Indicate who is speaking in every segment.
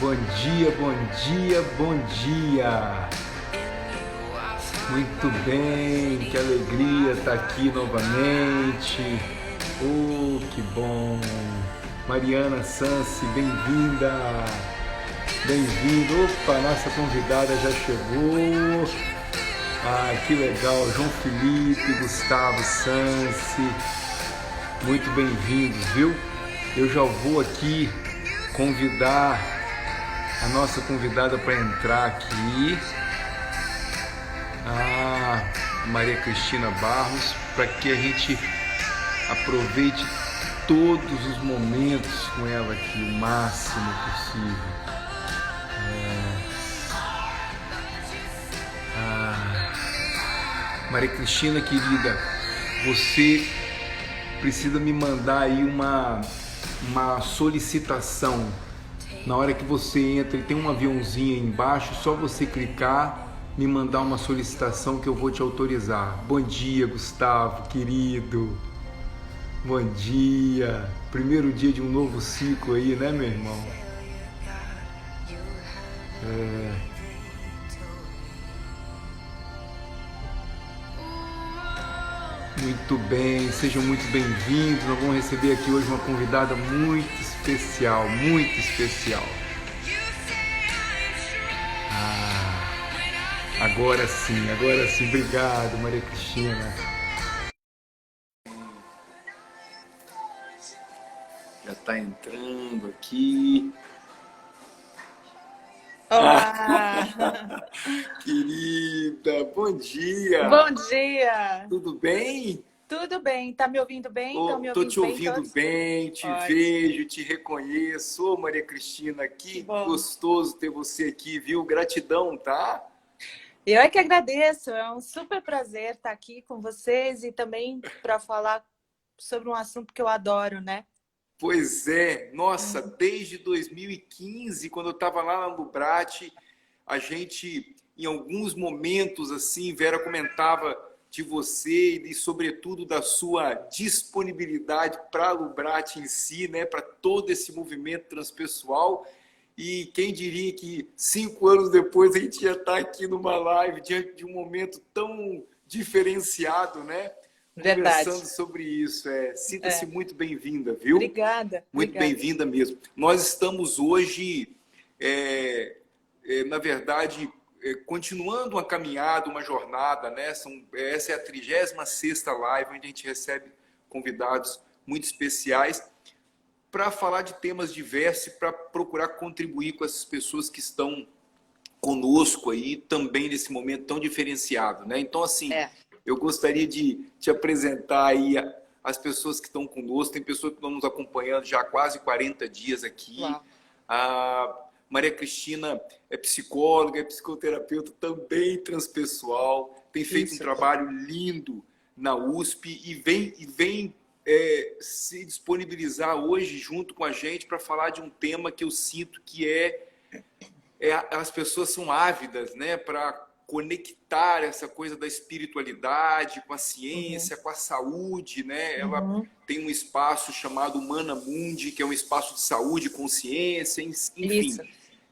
Speaker 1: Bom dia, bom dia, bom dia! Muito bem, que alegria estar aqui novamente. Oh, que bom! Mariana Sansi, bem-vinda! Bem-vindo! Opa, nossa convidada já chegou. Ah, que legal! João Felipe, Gustavo Sansi, muito bem-vindos, viu? Eu já vou aqui convidar a nossa convidada para entrar aqui, a Maria Cristina Barros, para que a gente aproveite todos os momentos com ela aqui, o máximo possível. Maria Cristina, querida, você precisa me mandar aí uma solicitação. Na hora que você entra, tem um aviãozinho aí embaixo, só você clicar, me mandar uma solicitação que eu vou te autorizar. Bom dia, Gustavo, querido. Bom dia. Primeiro dia de um novo ciclo aí, né, meu irmão? Muito bem, sejam muito bem-vindos. Nós vamos receber aqui hoje uma convidada muito especial, muito especial. Agora sim, agora sim. Obrigado, Maria Cristina. Já está entrando aqui.
Speaker 2: Olá!
Speaker 1: Querida, bom dia!
Speaker 2: Bom dia!
Speaker 1: Tudo bem?
Speaker 2: Tudo bem? Tá me ouvindo bem? Estão me
Speaker 1: Tô
Speaker 2: ouvindo
Speaker 1: te
Speaker 2: bem
Speaker 1: ouvindo
Speaker 2: todos?
Speaker 1: bem, te
Speaker 2: Ótimo.
Speaker 1: vejo, te reconheço. Ô, Maria Cristina,
Speaker 2: Que
Speaker 1: que
Speaker 2: bom.
Speaker 1: gostoso ter você aqui, viu? Gratidão, tá?
Speaker 2: Eu é que agradeço. É um super prazer estar aqui com vocês e também para falar sobre um assunto que eu adoro, né?
Speaker 1: Pois é, nossa,
Speaker 2: Uhum.
Speaker 1: desde 2015, quando eu estava lá na Lubrate, a gente, em alguns momentos, assim, Vera comentava de você e, sobretudo, da sua disponibilidade para a Lubrate em si, né, para todo esse movimento transpessoal. E quem diria que 5 anos depois a gente já está aqui numa live, diante de um momento tão diferenciado, né? Conversando
Speaker 2: Verdade.
Speaker 1: sobre isso. Sinta-se
Speaker 2: É.
Speaker 1: muito bem-vinda, viu?
Speaker 2: Obrigada,
Speaker 1: Muito
Speaker 2: obrigada.
Speaker 1: bem-vinda mesmo. Nós estamos hoje, na verdade, continuando uma caminhada, uma jornada, né? Essa é a 36ª live, onde a gente recebe convidados muito especiais para falar de temas diversos e para procurar contribuir com essas pessoas que estão conosco aí também nesse momento tão diferenciado, né? Então, assim,
Speaker 2: É.
Speaker 1: eu gostaria de te apresentar aí as pessoas que estão conosco. Tem pessoas que estão nos acompanhando já há quase 40 dias aqui.
Speaker 2: Uau.
Speaker 1: A Maria Cristina é psicóloga, é psicoterapeuta, também transpessoal, tem feito um
Speaker 2: Isso.
Speaker 1: trabalho lindo na USP e vem se disponibilizar hoje junto com a gente para falar de um tema que eu sinto que as pessoas são ávidas, né, para conectar essa coisa da espiritualidade com a
Speaker 2: Uhum.
Speaker 1: ciência, com a saúde, né? Ela
Speaker 2: Uhum.
Speaker 1: tem um espaço chamado Humana Mundi, que é um espaço de saúde, consciência, enfim.
Speaker 2: Isso.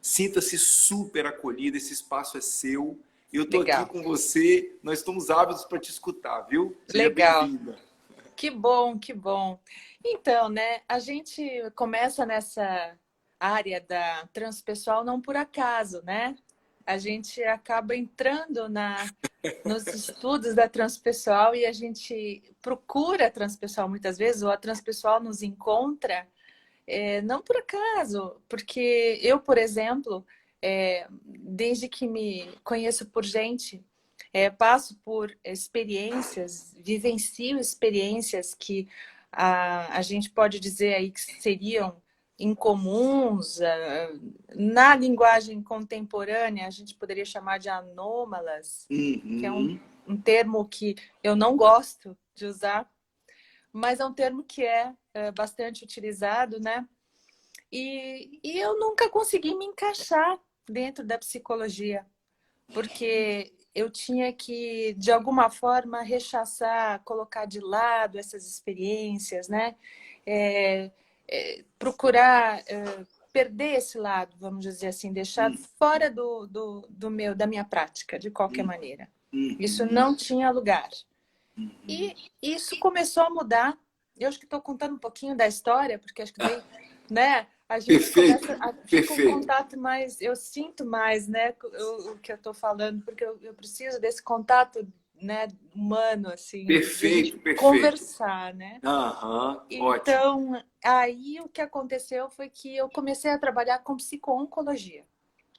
Speaker 1: Sinta-se super acolhida, esse espaço é seu. Eu estou aqui
Speaker 2: Legal.
Speaker 1: com você, nós estamos ávidos para te escutar, viu? Seja
Speaker 2: Legal.
Speaker 1: bem-vinda.
Speaker 2: Que bom, que bom. Então, né, a gente começa nessa área da transpessoal não por acaso, né? A gente acaba entrando nos estudos da transpessoal e a gente procura a transpessoal muitas vezes, ou a transpessoal nos encontra, não por acaso, porque eu, por exemplo, desde que me conheço por gente, passo por experiências, vivencio experiências que a gente pode dizer aí que seriam incomuns, na linguagem contemporânea a gente poderia chamar de anômalas, que é
Speaker 1: Uhum.
Speaker 2: um termo que eu não gosto de usar, mas é um termo que é bastante utilizado, né? E eu nunca consegui me encaixar dentro da psicologia, porque eu tinha que, de alguma forma, rechaçar, colocar de lado essas experiências, né? É, procurar perder esse lado, vamos dizer assim, deixar fora da minha prática, de qualquer maneira. Isso não tinha lugar. E isso começou a mudar. Eu acho que estou contando um pouquinho da história, porque acho que daí, né, a gente
Speaker 1: Perfeito,
Speaker 2: começa a ficar um
Speaker 1: perfeito.
Speaker 2: contato mais, eu sinto mais, né, o que eu estou falando, porque eu preciso desse contato, né, humano, assim, de a gente
Speaker 1: Perfeito, perfeito.
Speaker 2: conversar, né?
Speaker 1: Aham, ótimo.
Speaker 2: Então, aí o que aconteceu foi que eu comecei a trabalhar com psico-oncologia.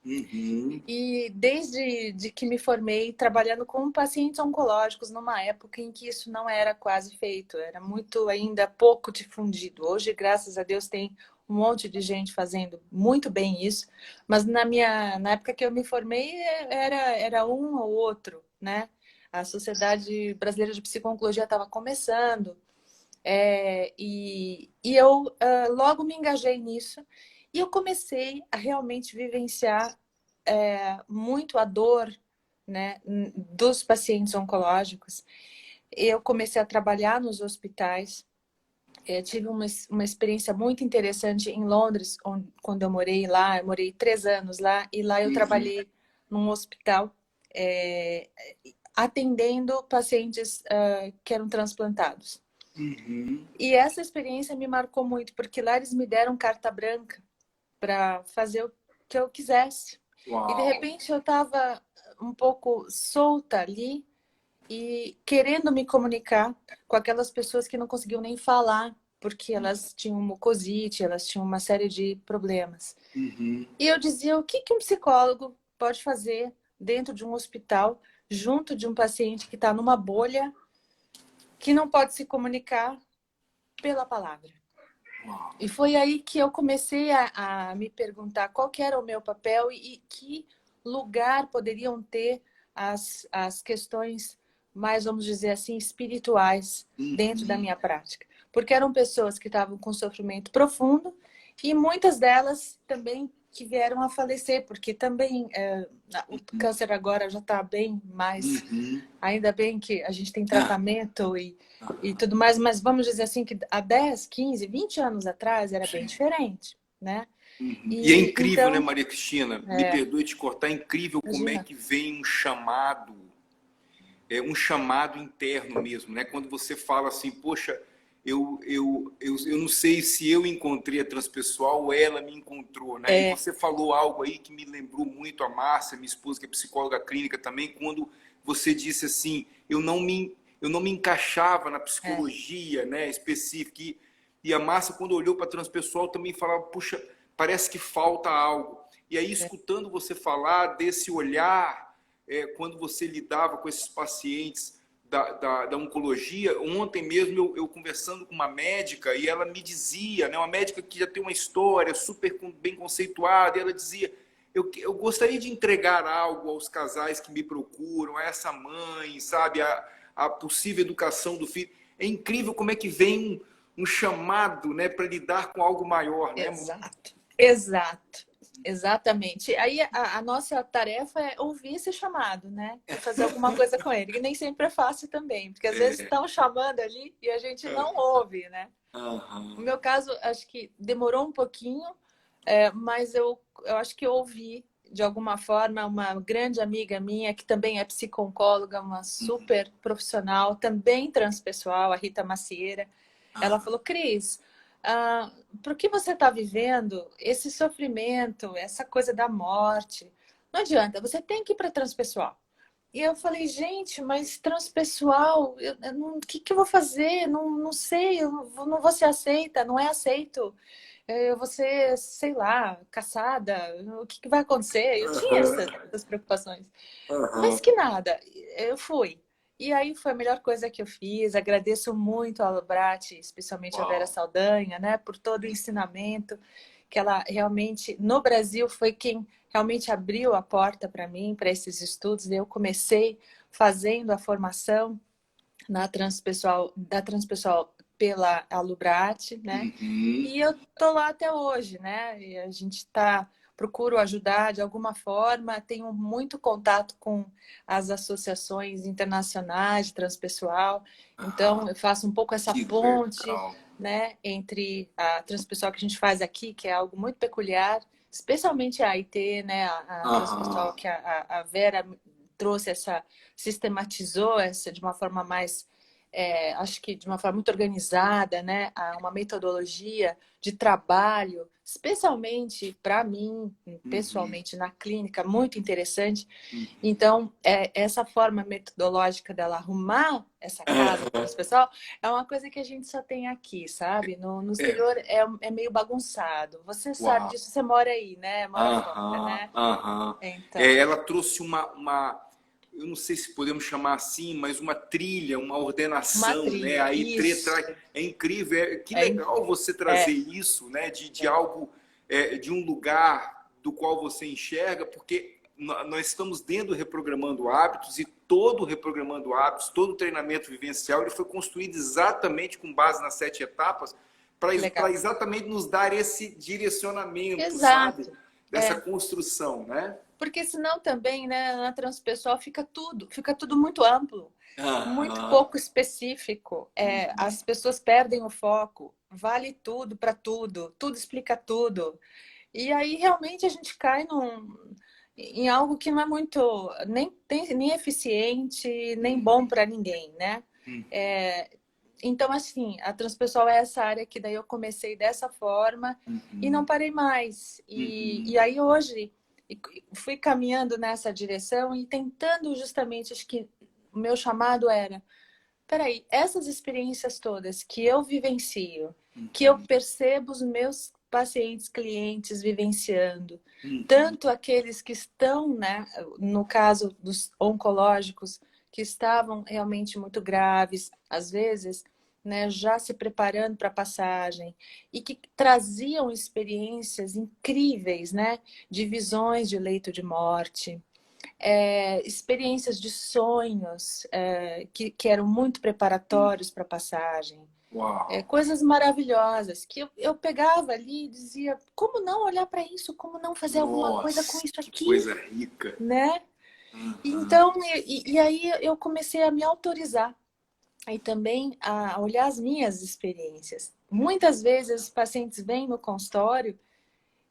Speaker 1: Uhum.
Speaker 2: E desde que me formei trabalhando com pacientes oncológicos numa época em que isso não era quase feito, era muito ainda pouco difundido. Hoje, graças a Deus, tem um monte de gente fazendo muito bem isso, mas na época que eu me formei era um ou outro, né? A Sociedade Brasileira de Psico-Oncologia estava começando, e eu logo me engajei nisso e eu comecei a realmente vivenciar muito a dor, né, dos pacientes oncológicos. Eu comecei a trabalhar nos hospitais. Tive uma experiência muito interessante em Londres, quando eu morei lá. Eu morei 3 anos lá e lá eu trabalhei num hospital atendendo pacientes que eram transplantados.
Speaker 1: Uhum.
Speaker 2: E essa experiência me marcou muito, porque lá eles me deram carta branca para fazer o que eu quisesse. E de
Speaker 1: Uau.
Speaker 2: repente eu estava um pouco solta ali e querendo me comunicar com aquelas pessoas que não conseguiam nem falar, porque elas tinham mucosite, elas tinham uma série de problemas.
Speaker 1: Uhum.
Speaker 2: E eu dizia, o que um psicólogo pode fazer dentro de um hospital, junto de um paciente que está numa bolha, que não pode se comunicar pela palavra?
Speaker 1: Uau.
Speaker 2: E foi aí que eu comecei a me perguntar qual que era o meu papel e que lugar poderiam ter as questões mais, vamos dizer assim, espirituais dentro da minha prática. Porque eram pessoas que estavam com sofrimento profundo e muitas delas também que vieram a falecer, porque também o câncer agora já está bem mais...
Speaker 1: Uhum.
Speaker 2: Ainda bem que a gente tem tratamento e tudo mais, mas vamos dizer assim que há 10, 15, 20 anos atrás era bem diferente, né?
Speaker 1: Uhum. E é
Speaker 2: E
Speaker 1: incrível, né,
Speaker 2: então,
Speaker 1: Maria Cristina? Me perdoe te cortar, é incrível como é
Speaker 2: imagina,
Speaker 1: que vem um chamado interno mesmo, né? Quando você fala assim, poxa, eu não sei se eu encontrei a transpessoal ou ela me encontrou, né? E você falou algo aí que me lembrou muito a Márcia, minha esposa, que é psicóloga clínica também, quando você disse assim, eu não me encaixava na
Speaker 2: é,
Speaker 1: psicologia, né, específica. E a Márcia, quando olhou para a transpessoal, também falava, puxa, parece que falta algo. E aí,
Speaker 2: é,
Speaker 1: escutando você falar desse olhar, quando você lidava com esses pacientes da oncologia, ontem mesmo eu conversando com uma médica e ela me dizia, né, uma médica que já tem uma história super bem conceituada, e ela dizia, eu gostaria de entregar algo aos casais que me procuram, a essa mãe, sabe, a possível educação do filho. É incrível como é que vem um chamado, né, para lidar com algo maior, né?
Speaker 2: exato, exato, exatamente. Aí a nossa tarefa é ouvir esse chamado, né? E fazer alguma coisa com ele, que nem sempre é fácil também, porque às vezes estão chamando ali e a gente não ouve, né? No
Speaker 1: Aham.
Speaker 2: meu caso, acho que demorou um pouquinho, mas eu acho que eu ouvi, de alguma forma, uma grande amiga minha, que também é psico-oncóloga, uma super profissional, também transpessoal, a Rita Macieira. Ela falou, Cris, por que você está vivendo esse sofrimento, essa coisa da morte? Não adianta, você tem que ir para transpessoal. E eu falei, gente, mas transpessoal, o que eu vou fazer? Não sei, eu não vou ser aceita, não é aceito. Eu vou ser, sei lá, caçada, o que vai acontecer? Eu tinha essas preocupações. Mas
Speaker 1: Aham.
Speaker 2: que nada, eu fui. E aí foi a melhor coisa que eu fiz. Agradeço muito a Lubrati, especialmente a Vera
Speaker 1: Uau.
Speaker 2: Saldanha, né, por todo o ensinamento que ela realmente, no Brasil, foi quem realmente abriu a porta para mim, para esses estudos. Eu comecei fazendo a formação da transpessoal pela Alubrati, né?
Speaker 1: Uhum.
Speaker 2: E eu tô lá até hoje, né? E a gente procuro ajudar de alguma forma, tenho muito contato com as associações internacionais de transpessoal, então eu faço um pouco essa
Speaker 1: Que
Speaker 2: ponte
Speaker 1: legal.
Speaker 2: né, entre a transpessoal que a gente faz aqui, que é algo muito peculiar, especialmente a AIT, né, a transpessoal
Speaker 1: Aham.
Speaker 2: que a Vera trouxe essa, sistematizou essa de uma forma mais, acho que de uma forma muito organizada, né, uma metodologia de trabalho, especialmente para mim,
Speaker 1: Uhum.
Speaker 2: pessoalmente na clínica, muito interessante.
Speaker 1: Uhum.
Speaker 2: Então, essa forma metodológica dela arrumar essa casa
Speaker 1: Aham.
Speaker 2: transpessoal é uma coisa que a gente só tem aqui, sabe? No
Speaker 1: É.
Speaker 2: exterior é meio bagunçado. Você sabe
Speaker 1: Uau.
Speaker 2: disso, você mora aí, né? Mora fora,
Speaker 1: Aham,
Speaker 2: né?
Speaker 1: aham.
Speaker 2: Então,
Speaker 1: É, ela trouxe eu não sei se podemos chamar assim, mas uma trilha, uma
Speaker 2: uma
Speaker 1: ordenação, né?
Speaker 2: trilha,
Speaker 1: Aí
Speaker 2: isso.
Speaker 1: é incrível, que
Speaker 2: É,
Speaker 1: legal você trazer
Speaker 2: é,
Speaker 1: isso, né? De
Speaker 2: é.
Speaker 1: algo, de um lugar do qual você enxerga, porque nós estamos dentro do Reprogramando Hábitos e todo o Reprogramando Hábitos, todo o treinamento vivencial, ele foi construído exatamente com base nas 7 etapas para
Speaker 2: Legal.
Speaker 1: exatamente nos dar esse direcionamento, sabe?
Speaker 2: Exato.
Speaker 1: Dessa
Speaker 2: É.
Speaker 1: construção, né?
Speaker 2: Porque senão também, né, na transpessoal fica tudo muito amplo, muito
Speaker 1: Aham.
Speaker 2: pouco específico.
Speaker 1: Uhum.
Speaker 2: As pessoas perdem o foco. Vale tudo para tudo, tudo explica tudo. E aí realmente a gente cai em algo que não é muito nem eficiente, nem bom
Speaker 1: Uhum.
Speaker 2: para ninguém, né?
Speaker 1: Uhum.
Speaker 2: É, então, assim, a transpessoal é essa área que daí eu comecei dessa forma e não
Speaker 1: Uhum.
Speaker 2: parei mais. E
Speaker 1: Uhum.
Speaker 2: aí hoje fui caminhando nessa direção e tentando justamente, acho que o meu chamado era, peraí, essas experiências todas que eu vivencio, que eu
Speaker 1: Uhum.
Speaker 2: percebo os meus pacientes, clientes vivenciando,
Speaker 1: Uhum.
Speaker 2: tanto aqueles que estão, né, no caso dos oncológicos, que estavam realmente muito graves, às vezes, né, já se preparando para a passagem, e que traziam experiências incríveis, né, de visões de leito de morte, experiências de sonhos que eram muito
Speaker 1: Uhum.
Speaker 2: preparatórios para a passagem,
Speaker 1: Uau.
Speaker 2: coisas maravilhosas que eu pegava ali e dizia, como não olhar para isso, como não fazer alguma coisa com
Speaker 1: Nossa,
Speaker 2: isso
Speaker 1: que
Speaker 2: aqui,
Speaker 1: coisa rica.
Speaker 2: né?
Speaker 1: Uhum.
Speaker 2: Então, e aí eu comecei a me autorizar e também a olhar as minhas experiências. Muitas vezes os pacientes vêm no consultório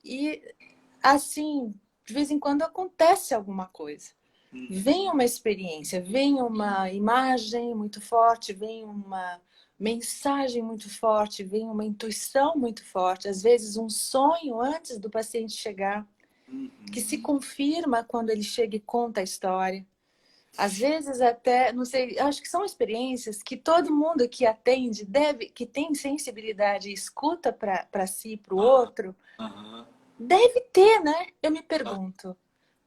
Speaker 2: e, assim, de vez em quando acontece alguma coisa. Vem
Speaker 1: Uhum.
Speaker 2: uma experiência, vem uma imagem muito forte, vem uma mensagem muito forte, vem uma intuição muito forte, às vezes um sonho antes do paciente chegar, que se
Speaker 1: Uhum.
Speaker 2: confirma quando ele chega e conta a história. Às vezes até, não sei, acho que são experiências que todo mundo que atende deve, que tem sensibilidade e escuta para si, para o
Speaker 1: Aham.
Speaker 2: outro,
Speaker 1: Aham.
Speaker 2: deve ter, né? Eu me pergunto,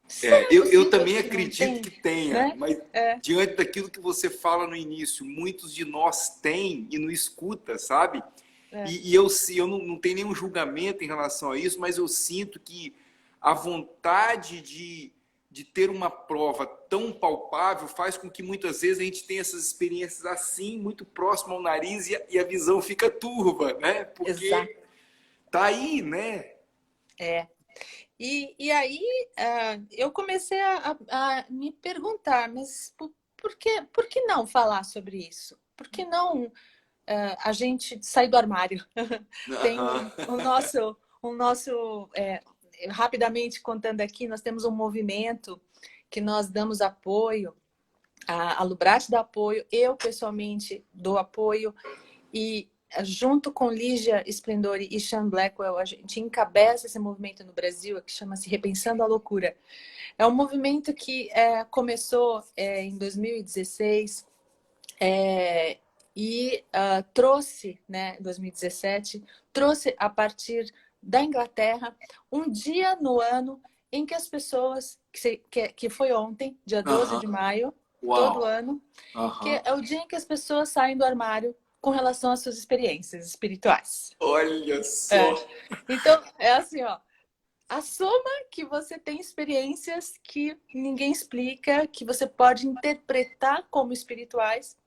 Speaker 2: será
Speaker 1: Eu
Speaker 2: possível
Speaker 1: também
Speaker 2: que não
Speaker 1: acredito
Speaker 2: tem,
Speaker 1: que tenha,
Speaker 2: né?
Speaker 1: mas
Speaker 2: É,
Speaker 1: diante daquilo que você fala no início, muitos de nós têm e não escuta, sabe?
Speaker 2: é.
Speaker 1: Eu não tenho nenhum julgamento em relação a isso, mas eu sinto que a vontade de ter uma prova tão palpável faz com que muitas vezes a gente tenha essas experiências assim, muito próximo ao nariz e a visão fica turva, né?
Speaker 2: Exato.
Speaker 1: Porque tá aí, né?
Speaker 2: É. E aí eu comecei a me perguntar, mas por que não falar sobre isso? Por que não a gente sair do armário? Tem
Speaker 1: Aham.
Speaker 2: o nosso rapidamente contando aqui, nós temos um movimento que nós damos apoio, a Lubrate dá apoio, eu pessoalmente dou apoio, e junto com Lígia Splendori e Sean Blackwell, a gente encabeça esse movimento no Brasil, que chama-se Repensando a Loucura. É um movimento que começou em 2016 e trouxe, né, em 2017, trouxe a partir da Inglaterra um dia no ano em que as pessoas, que foi ontem, dia 12
Speaker 1: Aham.
Speaker 2: de maio, todo
Speaker 1: Uau.
Speaker 2: ano, que
Speaker 1: Aham.
Speaker 2: é o dia em que as pessoas saem do armário com relação às suas experiências espirituais.
Speaker 1: Olha
Speaker 2: É.
Speaker 1: só.
Speaker 2: Então, é assim, ó, assuma que você tem experiências que ninguém explica, que você pode interpretar como espirituais,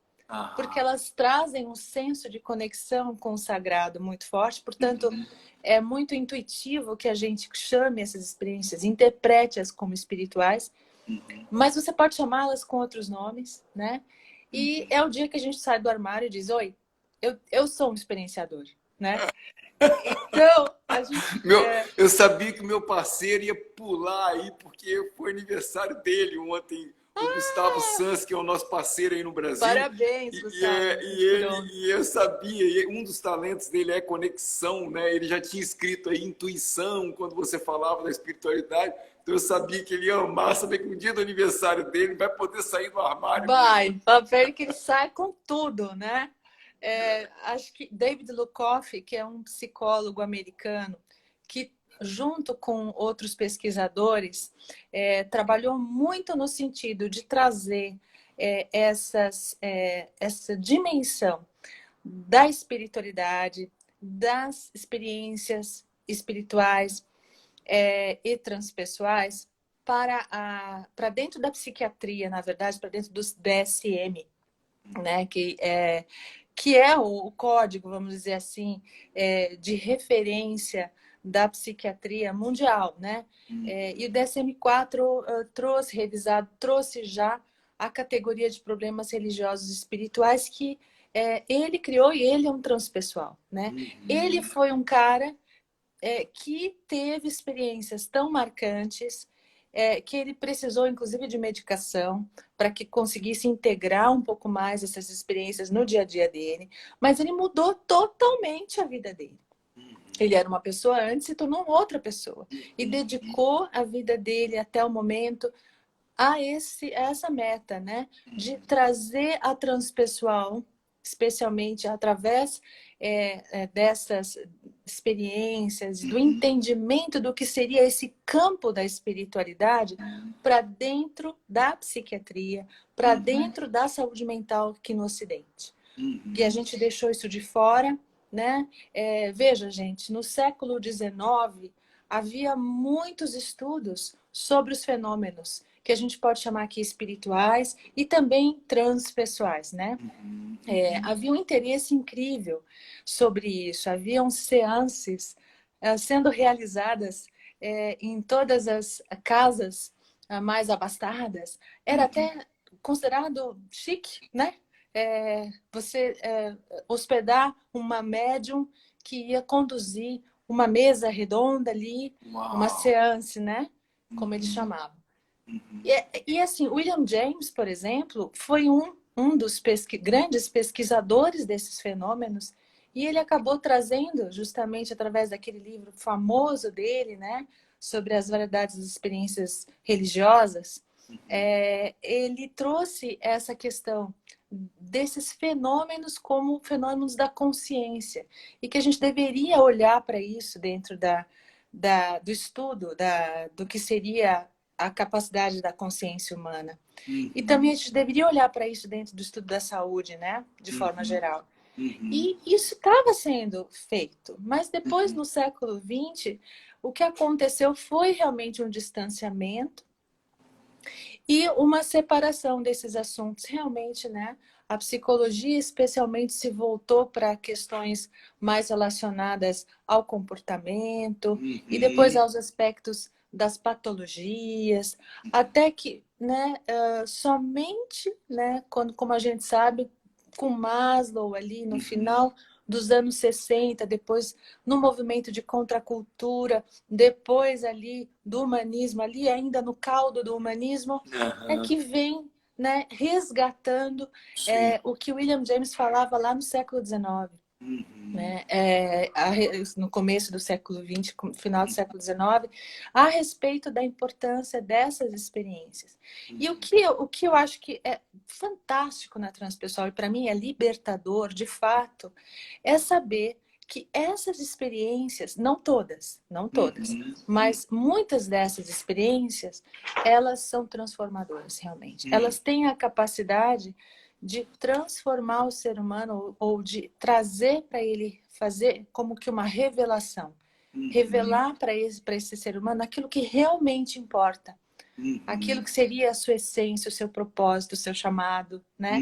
Speaker 2: porque
Speaker 1: Aham.
Speaker 2: elas trazem um senso de conexão com o sagrado muito forte, portanto,
Speaker 1: Uhum.
Speaker 2: é muito intuitivo que a gente chame essas experiências, interprete-as como espirituais,
Speaker 1: Uhum.
Speaker 2: mas você pode chamá-las com outros nomes, né? E é o dia que a gente sai do armário e diz: oi, eu sou um experienciador, né? Então, a gente...
Speaker 1: Eu sabia que o meu parceiro ia pular aí, porque foi aniversário dele ontem, o Gustavo Sans, que é o nosso parceiro aí no Brasil.
Speaker 2: Parabéns, Gustavo.
Speaker 1: E eu sabia, e um dos talentos dele é conexão, né? Ele já tinha escrito aí intuição, quando você falava da espiritualidade. Então eu sabia que ele ia amar, saber que no dia do aniversário dele vai poder sair do armário.
Speaker 2: Vai, papel que ele sai com tudo, né? Acho que David Lukoff, que é um psicólogo americano, que junto com outros pesquisadores, trabalhou muito no sentido de trazer essa dimensão da espiritualidade, das experiências espirituais e transpessoais para dentro da psiquiatria, na verdade, para dentro dos DSM, né? Que é o código, vamos dizer assim, de referência da psiquiatria mundial, né? E o DSM-4 trouxe, revisado, trouxe já a categoria de problemas religiosos e espirituais que ele criou, e ele é um transpessoal, né? Ele foi um cara que teve experiências tão marcantes que ele precisou, inclusive, de medicação para que conseguisse integrar um pouco mais essas experiências no dia a dia dele. Mas ele mudou totalmente a vida dele. Ele era uma pessoa antes e se tornou outra pessoa. E dedicou a vida dele até o momento a essa meta, né? De trazer a transpessoal, especialmente através dessas experiências, do entendimento do que seria esse campo da espiritualidade para dentro da psiquiatria, para dentro da saúde mental aqui no Ocidente. E a gente deixou isso de fora, né? Veja, gente, no século XIX havia muitos estudos sobre os fenômenos que a gente pode chamar aqui espirituais e também transpessoais, né? Havia um interesse incrível sobre isso, haviam seances sendo realizadas em todas as casas mais abastadas. Era até considerado chique, né? Você hospedar uma médium que ia conduzir uma mesa redonda ali, uma seance, né? Como eles chamavam. E assim, William James, por exemplo, foi um dos grandes pesquisadores desses fenômenos, e ele acabou trazendo, justamente através daquele livro famoso dele, né, sobre as variedades das experiências religiosas, ele trouxe essa questão desses fenômenos como fenômenos da consciência, e que a gente deveria olhar para isso dentro do estudo do que seria a capacidade da consciência humana. E também a gente deveria olhar para isso dentro do estudo da saúde, né? De forma geral. E isso estava sendo feito. Mas depois, no século XX, o que aconteceu foi realmente um distanciamento e uma separação desses assuntos. Realmente, né? A psicologia especialmente se voltou para questões mais relacionadas ao comportamento e depois aos aspectos das patologias, até que, né, somente, né, como a gente sabe, com Maslow ali no final dos anos 60, depois no movimento de contracultura, depois ali do humanismo, ali ainda no caldo do humanismo, é que vem, né, resgatando o que William James falava lá no século XIX. Né? No começo do século XX, final do século XIX, a respeito da importância dessas experiências. E o que eu acho que é fantástico na transpessoal, e para mim é libertador, de fato, é saber que essas experiências, não todas, mas muitas dessas experiências, elas são transformadoras, realmente. Elas têm a capacidade de transformar o ser humano ou de trazer para ele fazer como que uma revelação. Revelar para esse ser humano aquilo que realmente importa. Aquilo que seria a sua essência, o seu propósito, o seu chamado, né?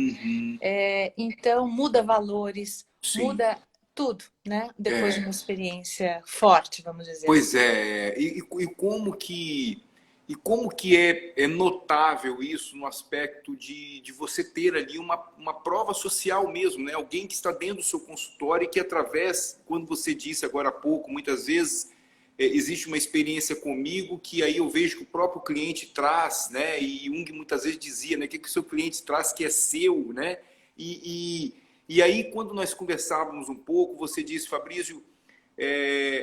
Speaker 2: Então, muda valores, muda tudo, né? Depois de uma experiência forte, vamos dizer.
Speaker 1: Pois é. E como que E como que é notável isso no aspecto de você ter ali uma prova social mesmo, né? Alguém que está dentro do seu consultório e que através, quando você disse agora há pouco, muitas vezes existe uma experiência comigo que aí eu vejo que o próprio cliente traz, né? E Jung muitas vezes dizia, né? O que o seu cliente traz que é seu, né? E aí, quando nós conversávamos um pouco, você disse, Fabrício,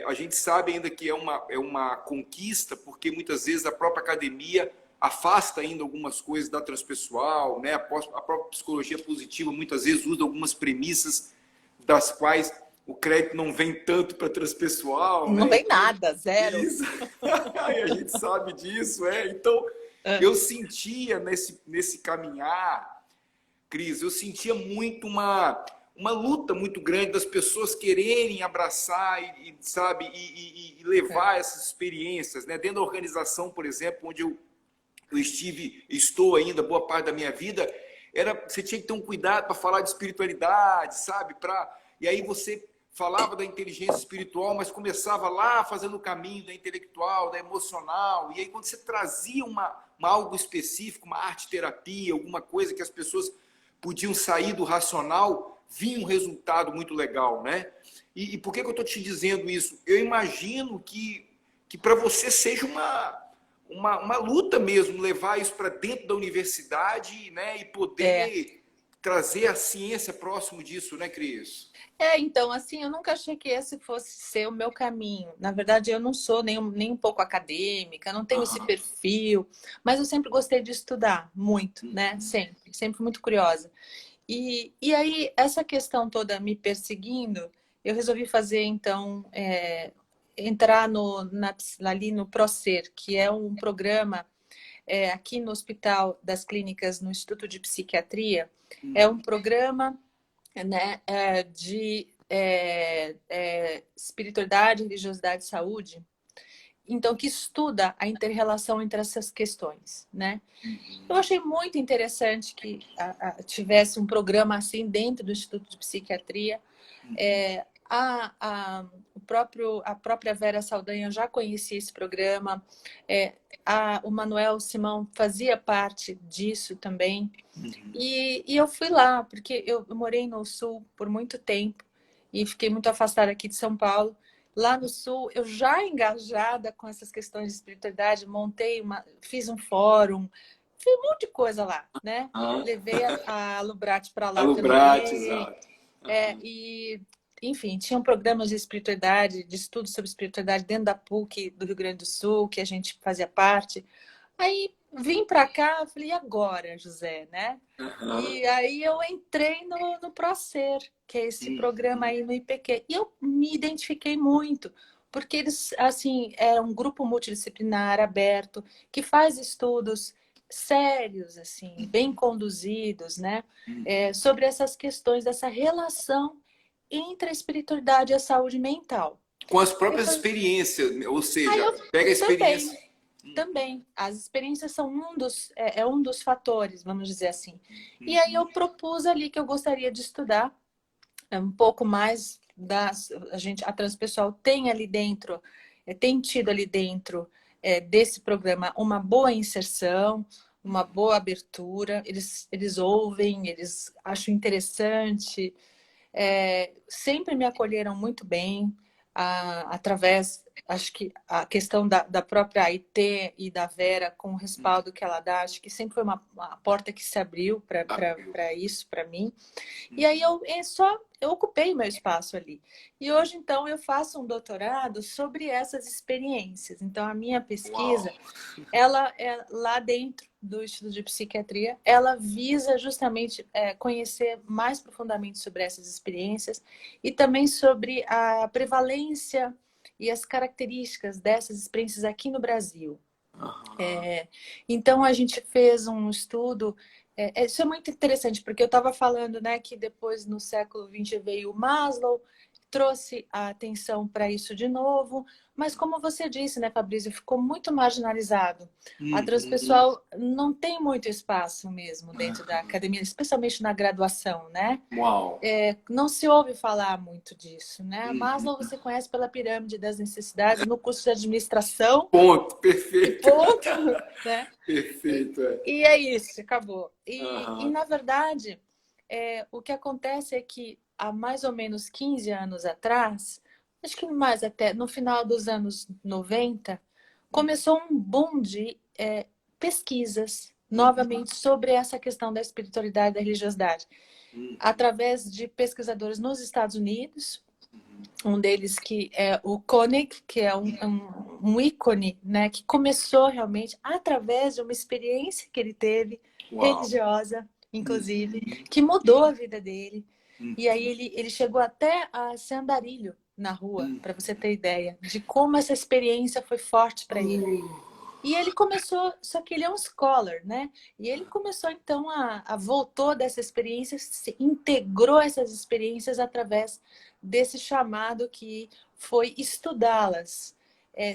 Speaker 1: a gente sabe ainda que é uma conquista, porque muitas vezes a própria academia afasta ainda algumas coisas da transpessoal, né? A própria psicologia positiva muitas vezes usa algumas premissas das quais o crédito não vem tanto para transpessoal,
Speaker 2: Não
Speaker 1: né?
Speaker 2: vem
Speaker 1: Então,
Speaker 2: nada, zero.
Speaker 1: isso. E a gente sabe disso, Então, eu sentia nesse caminhar, Cris, eu sentia muito uma luta muito grande das pessoas quererem abraçar sabe, e levar essas experiências, né? Dentro da organização, por exemplo, onde eu estou ainda boa parte da minha vida, você tinha que ter um cuidado para falar de espiritualidade, sabe? E aí você falava da inteligência espiritual, mas começava lá fazendo o caminho da intelectual, da emocional, e aí quando você trazia algo específico, uma arte-terapia, alguma coisa que as pessoas podiam sair do racional, vinha um resultado muito legal, né? E por que eu estou te dizendo isso? Eu imagino que para você seja uma luta mesmo levar isso para dentro da universidade, né? E poder trazer a ciência próximo disso, né, Cris?
Speaker 2: Então, assim, eu nunca achei que esse fosse ser o meu caminho. Na verdade, eu não sou nem um pouco acadêmica, não tenho esse perfil, mas eu sempre gostei de estudar muito, né? Sempre muito curiosa. E aí, essa questão toda me perseguindo, eu resolvi fazer, então, entrar ali no ProSer, que é um programa aqui no Hospital das Clínicas, no Instituto de Psiquiatria. É um programa, né, de espiritualidade, religiosidade e saúde, então, que estuda a inter-relação entre essas questões, né? Eu achei muito interessante que tivesse um programa assim dentro do Instituto de Psiquiatria. A própria Vera Saldanha já conhecia esse programa. O Manuel Simão fazia parte disso também. E eu fui lá, porque eu morei no Sul por muito tempo e fiquei muito afastada aqui de São Paulo. Lá no Sul, eu já engajada com essas questões de espiritualidade, fiz um fórum, fiz um monte de coisa lá, né? Levei a Lubrati para lá
Speaker 1: Lubrati,
Speaker 2: também.
Speaker 1: exato.
Speaker 2: Enfim, tinham programas de espiritualidade, de estudo sobre espiritualidade dentro da PUC do Rio Grande do Sul, que a gente fazia parte. Aí vim para cá, falei, e agora, José, né? E aí eu entrei no ProSer, que é esse programa aí no IPQ. E eu me identifiquei muito, porque eles, assim, é um grupo multidisciplinar aberto, que faz estudos sérios, assim, bem conduzidos, né? Sobre essas questões, dessa relação entre a espiritualidade e a saúde mental.
Speaker 1: Com as próprias experiências, ou seja, pega a experiência.
Speaker 2: Também. As experiências são um dos fatores, vamos dizer assim. E aí eu propus ali que eu gostaria de estudar um pouco mais a transpessoal tem ali dentro, tem tido ali dentro desse programa uma boa inserção, uma boa abertura, eles ouvem, eles acham interessante, sempre me acolheram muito bem, através, acho que a questão da própria AIT e da Vera, com o respaldo que ela dá, acho que sempre foi uma porta que se abriu para isso, para mim. E aí eu ocupei meu espaço ali. E hoje, então, eu faço um doutorado sobre essas experiências. Então, a minha pesquisa, ela é lá dentro do Instituto de Psiquiatria, ela visa justamente conhecer mais profundamente sobre essas experiências e também sobre a prevalência e as características dessas experiências aqui no Brasil. Então, a gente fez um estudo. Isso é muito interessante, porque eu estava falando, né, que depois, no século XX, veio o Maslow, trouxe a atenção para isso de novo, mas como você disse, né, Fabrício, ficou muito marginalizado. A transpessoal não tem muito espaço mesmo dentro da academia, especialmente na graduação, né?
Speaker 1: Uau!
Speaker 2: Não se ouve falar muito disso, né? Maslow você conhece pela pirâmide das necessidades no curso de administração.
Speaker 1: Ponto,
Speaker 2: E
Speaker 1: perfeito.
Speaker 2: ponto, né?
Speaker 1: Perfeito, é.
Speaker 2: E é isso, acabou. E
Speaker 1: Aham.
Speaker 2: na verdade, o que acontece é que há mais ou menos 15 anos atrás, acho que mais até no final dos anos 90, começou um boom de pesquisas novamente sobre essa questão da espiritualidade e da religiosidade, através de pesquisadores nos Estados Unidos. Um deles que é o Koenig, que é um ícone, né, que começou realmente através de uma experiência que ele teve,
Speaker 1: Uau!
Speaker 2: religiosa, inclusive, que mudou a vida dele. E aí ele chegou até a ser andarilho na rua, para você ter ideia de como essa experiência foi forte para ele. E ele começou, só que ele é um scholar, né? E ele começou então voltou dessa experiência, se integrou essas experiências através desse chamado que foi estudá-las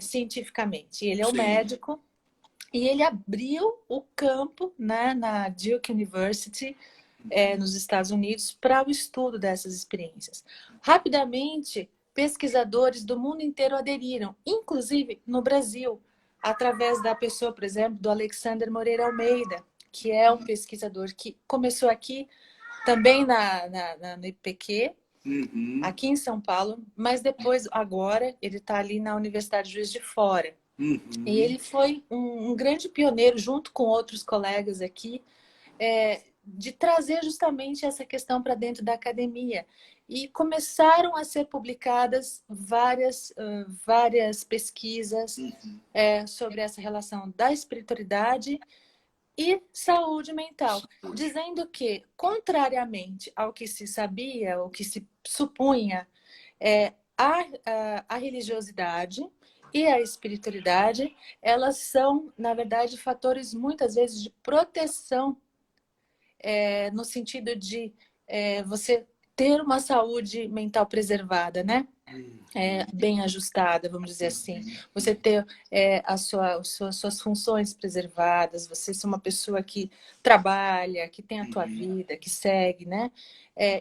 Speaker 2: cientificamente. Ele é um
Speaker 1: Sim.
Speaker 2: médico e ele abriu o campo, né, na Duke University, nos Estados Unidos, para o estudo dessas experiências. Rapidamente, pesquisadores do mundo inteiro aderiram, inclusive no Brasil, através da pessoa, por exemplo, do Alexander Moreira Almeida, que é um pesquisador que começou aqui também no IPQ, aqui em São Paulo, mas depois, agora, ele está ali na Universidade de Juiz de Fora. E ele foi um grande pioneiro, junto com outros colegas aqui, de trazer justamente essa questão para dentro da academia. E começaram a ser publicadas várias pesquisas sobre essa relação da espiritualidade e saúde mental, dizendo que, contrariamente ao que se sabia, ou que se supunha, a religiosidade e a espiritualidade, elas são, na verdade, fatores muitas vezes de proteção, no sentido de você ter uma saúde mental preservada, né? Bem ajustada, vamos dizer assim. Você ter suas funções preservadas, você ser uma pessoa que trabalha, que tem a tua vida, que segue, né?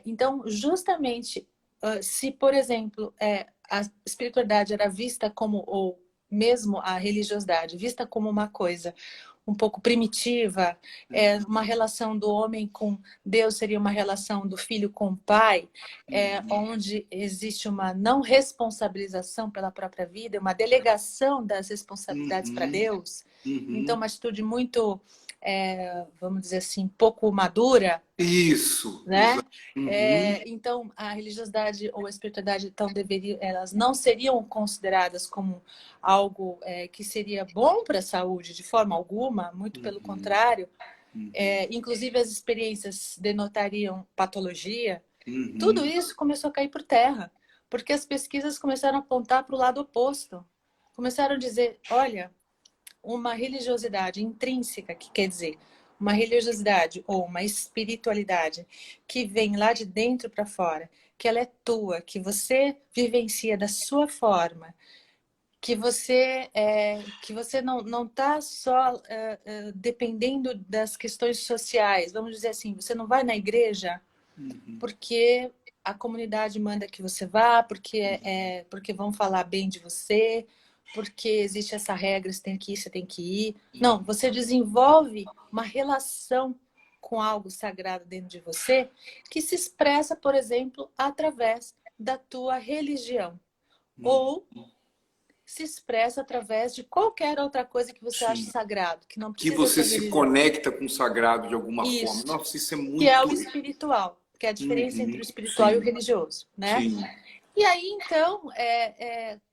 Speaker 2: Então, justamente, se, por exemplo, a espiritualidade era vista como, ou mesmo a religiosidade, vista como uma coisa um pouco primitiva, uma relação do homem com Deus seria uma relação do filho com o pai, onde existe uma não responsabilização pela própria vida, uma delegação das responsabilidades para Deus. Então, uma atitude muito, vamos dizer assim, pouco madura.
Speaker 1: Isso.
Speaker 2: Né? Então, a religiosidade ou a espiritualidade então elas não seriam consideradas como algo que seria bom para a saúde de forma alguma, muito pelo contrário. Inclusive, as experiências denotariam patologia. Tudo isso começou a cair por terra, porque as pesquisas começaram a apontar para o lado oposto. Começaram a dizer, olha, uma religiosidade intrínseca, que quer dizer uma religiosidade ou uma espiritualidade que vem lá de dentro para fora, que ela é tua, que você vivencia da sua forma, que você não está só dependendo das questões sociais. Vamos dizer assim, você não vai na igreja porque a comunidade manda que você vá, porque vão falar bem de você, porque existe essa regra, você tem que ir. Não, você desenvolve uma relação com algo sagrado dentro de você que se expressa, por exemplo, através da tua religião. Ou se expressa através de qualquer outra coisa que você acha sagrado, que não
Speaker 1: Que
Speaker 2: precisa
Speaker 1: você
Speaker 2: ser
Speaker 1: se
Speaker 2: religião.
Speaker 1: conecta com o sagrado de alguma forma.
Speaker 2: Isso.
Speaker 1: Nossa, isso é
Speaker 2: Que é o
Speaker 1: muito...
Speaker 2: espiritual, que é a diferença entre o espiritual e o religioso, né?
Speaker 1: Sim.
Speaker 2: E aí, então,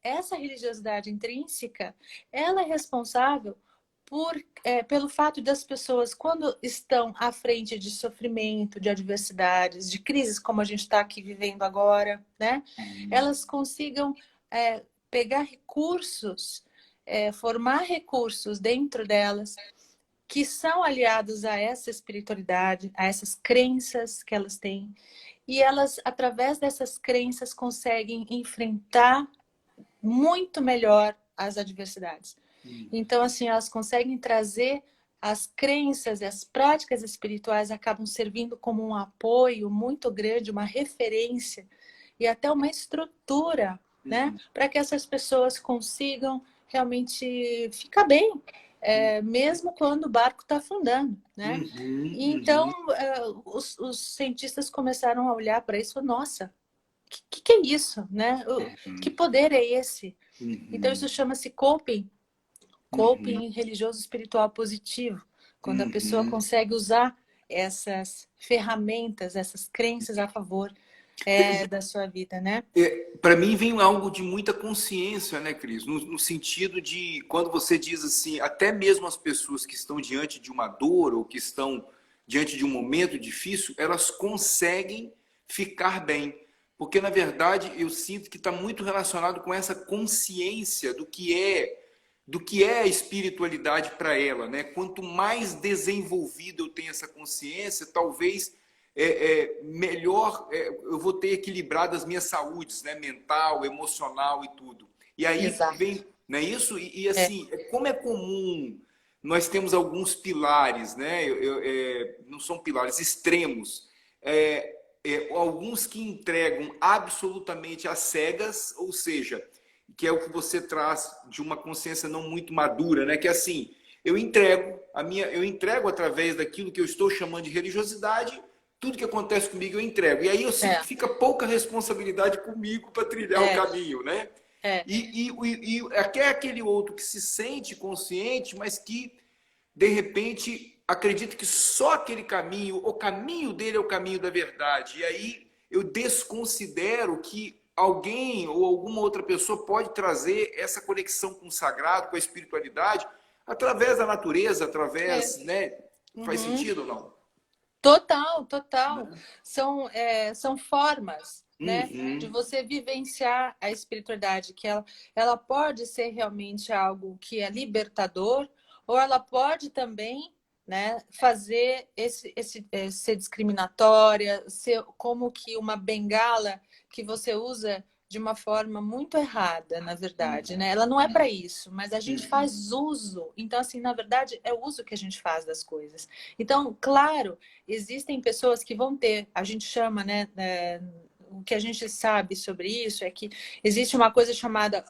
Speaker 2: essa religiosidade intrínseca, ela é responsável pelo fato das pessoas, quando estão à frente de sofrimento, de adversidades, de crises como a gente está aqui vivendo agora, né? Elas consigam pegar recursos, formar recursos dentro delas, que são aliados a essa espiritualidade, a essas crenças que elas têm, e elas, através dessas crenças, conseguem enfrentar muito melhor as adversidades. Então, assim, elas conseguem trazer as crenças e as práticas espirituais, acabam servindo como um apoio muito grande, uma referência e até uma estrutura, né, para que essas pessoas consigam realmente ficar bem, mesmo quando o barco está afundando, né? Então, os cientistas começaram a olhar para isso, nossa, que é isso, né? Que poder é esse? Então, isso chama-se coping religioso espiritual positivo, quando a pessoa consegue usar essas ferramentas, essas crenças a favor da sua vida, né?
Speaker 1: Para mim vem algo de muita consciência, né, Cris? No sentido de quando você diz assim, até mesmo as pessoas que estão diante de uma dor ou que estão diante de um momento difícil, elas conseguem ficar bem. Porque, na verdade, eu sinto que está muito relacionado com essa consciência do que é a espiritualidade para ela, né? Quanto mais desenvolvido eu tenho essa consciência, talvez melhor eu vou ter equilibrado as minhas saúdes, né? Mental, emocional e tudo. E aí
Speaker 2: Exato.
Speaker 1: vem, não é isso? E assim, como é comum, nós temos alguns pilares, né? Não são pilares extremos. Alguns que entregam absolutamente às cegas, ou seja, que é o que você traz de uma consciência não muito madura, né? Que assim, eu entrego através daquilo que eu estou chamando de religiosidade, tudo que acontece comigo eu entrego. E aí eu sinto que fica pouca responsabilidade comigo para trilhar o caminho, né? E é aquele outro que se sente consciente, mas que de repente acredita que só aquele caminho, o caminho dele é o caminho da verdade. E aí eu desconsidero que alguém ou alguma outra pessoa pode trazer essa conexão com o sagrado, com a espiritualidade, através da natureza, através, né? Faz sentido ou não?
Speaker 2: Total, total. São formas, né, de
Speaker 1: Uhum.
Speaker 2: você vivenciar a espiritualidade, que ela pode ser realmente algo que é libertador, ou ela pode também, né, fazer ser discriminatória, ser como que uma bengala que você usa de uma forma muito errada, na verdade, né? Ela não é para isso, mas a gente faz uso. Então, assim, na verdade, é o uso que a gente faz das coisas. Então, claro, existem pessoas que vão ter, a gente chama, né? O que a gente sabe sobre isso é que existe uma coisa chamada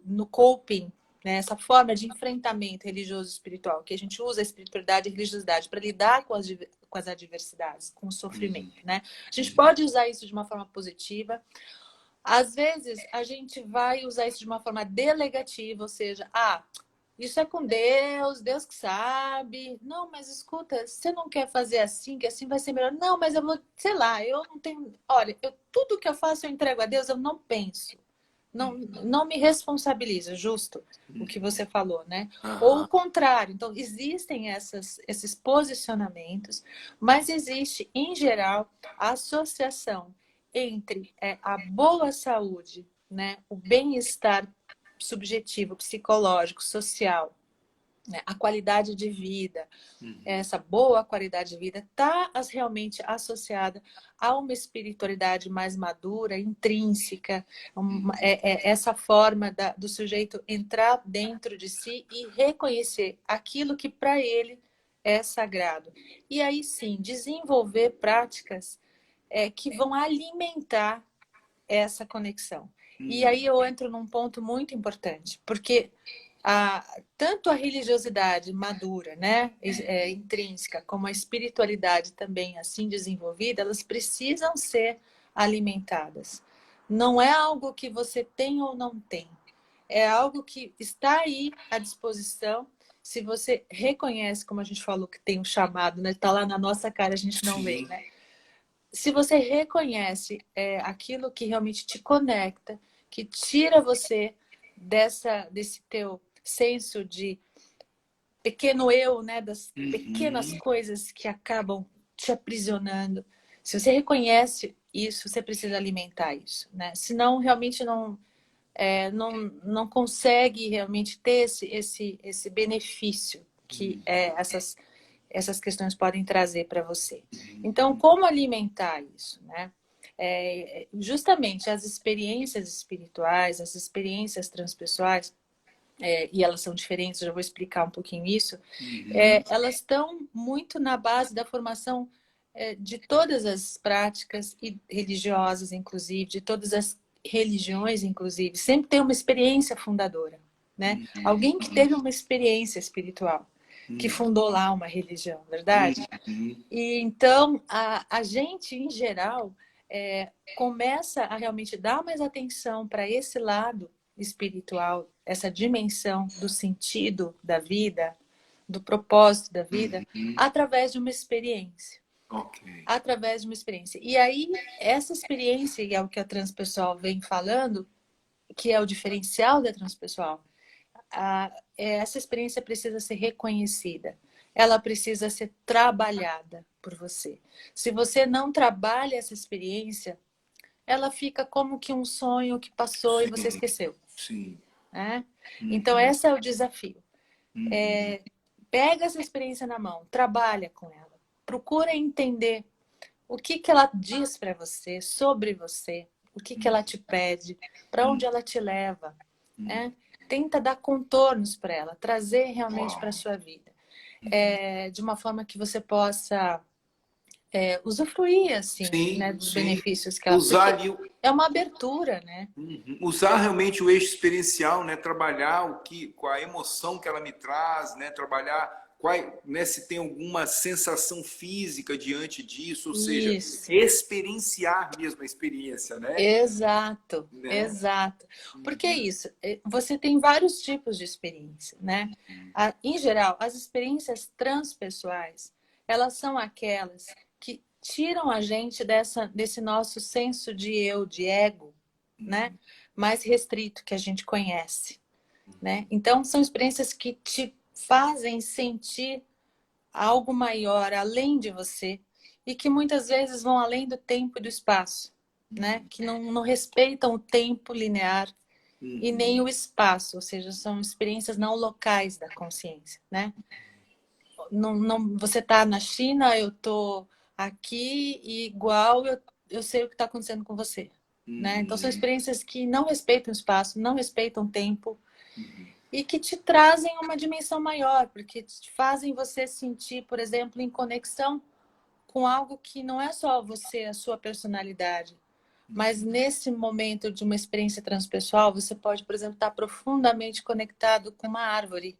Speaker 2: no coping, né, essa forma de enfrentamento religioso e espiritual, que a gente usa a espiritualidade e a religiosidade para lidar com as adversidades, com o sofrimento, né? A gente pode usar isso de uma forma positiva. Às vezes, a gente vai usar isso de uma forma delegativa, ou seja, isso é com Deus, Deus que sabe. Não, mas escuta, você não quer fazer assim, que assim vai ser melhor. Não, mas eu vou, sei lá, eu não tenho. Olha, tudo que eu faço eu entrego a Deus, eu não penso. Não me responsabiliza, justo o que você falou, né? Ou o contrário. Então, existem esses posicionamentos, mas existe, em geral, a associação entre a boa saúde, né? O bem-estar subjetivo, psicológico, social, né? A qualidade de vida, essa boa qualidade de vida está realmente associada a uma espiritualidade mais madura, intrínseca, essa forma do sujeito entrar dentro de si e reconhecer aquilo que para ele é sagrado. E aí sim, desenvolver práticas que vão alimentar essa conexão. E aí eu entro num ponto muito importante, porque tanto a religiosidade madura, né, intrínseca, como a espiritualidade também assim desenvolvida, elas precisam ser alimentadas. Não é algo que você tem ou não tem. É algo que está aí à disposição. Se você reconhece, como a gente falou, que tem um chamado, né? Está lá na nossa cara, a gente não vê, né? Se você reconhece aquilo que realmente te conecta, que tira você desse teu senso de pequeno eu, né, das pequenas coisas que acabam te aprisionando. Se você reconhece isso, você precisa alimentar isso, né? Senão realmente não consegue realmente ter esse benefício que essas questões podem trazer para você. Então, como alimentar isso, né? justamente as experiências espirituais, as experiências transpessoais, e elas são diferentes, eu já vou explicar um pouquinho isso, elas estão muito na base da formação de todas as práticas religiosas, inclusive, de todas as religiões, inclusive. Sempre tem uma experiência fundadora, né? Alguém que teve uma experiência espiritual, que fundou lá uma religião, verdade? E então, a gente, em geral, começa a realmente dar mais atenção para esse lado espiritual, essa dimensão do sentido da vida, do propósito da vida, através de uma experiência.
Speaker 1: Ok.
Speaker 2: Através de uma experiência. E aí, essa experiência, e é o que a transpessoal vem falando, que é o diferencial da transpessoal, essa experiência precisa ser reconhecida. Ela precisa ser trabalhada por você. Se você não trabalha essa experiência, ela fica como que um sonho que passou e você esqueceu.
Speaker 1: Sim.
Speaker 2: Né? Então, esse é o desafio. Pega essa experiência na mão, trabalha com ela. Procura entender o que ela diz para você, sobre você, o que ela te pede, para onde ela te leva. Né? Tenta dar contornos para ela, trazer realmente para a sua vida. De uma forma que você possa usufruir assim, né, dos benefícios que ela...
Speaker 1: Usar ali...
Speaker 2: É uma abertura, né?
Speaker 1: Usar realmente o eixo experiencial, né? Trabalhar com a emoção que ela me traz, né? Trabalhar né? Se tem alguma sensação física diante disso, ou seja, experienciar mesmo a experiência, né?
Speaker 2: Exato, exato. Porque é isso, você tem vários tipos de experiência, né? Em geral, as experiências transpessoais, elas são aquelas que tiram a gente desse nosso senso de eu, de ego, né? Mais restrito que a gente conhece, né? Então, são experiências que te fazem sentir algo maior, além de você, e que muitas vezes vão além do tempo e do espaço, né? Que não respeitam o tempo linear e nem o espaço, ou seja, são experiências não locais da consciência, né? Você está na China, eu estou aqui e igual eu sei o que está acontecendo com você, né? Então são experiências que não respeitam o espaço, não respeitam o tempo e que te trazem uma dimensão maior, porque te fazem você sentir, por exemplo, em conexão com algo que não é só você, a sua personalidade, mas nesse momento de uma experiência transpessoal, você pode, por exemplo, estar profundamente conectado com uma árvore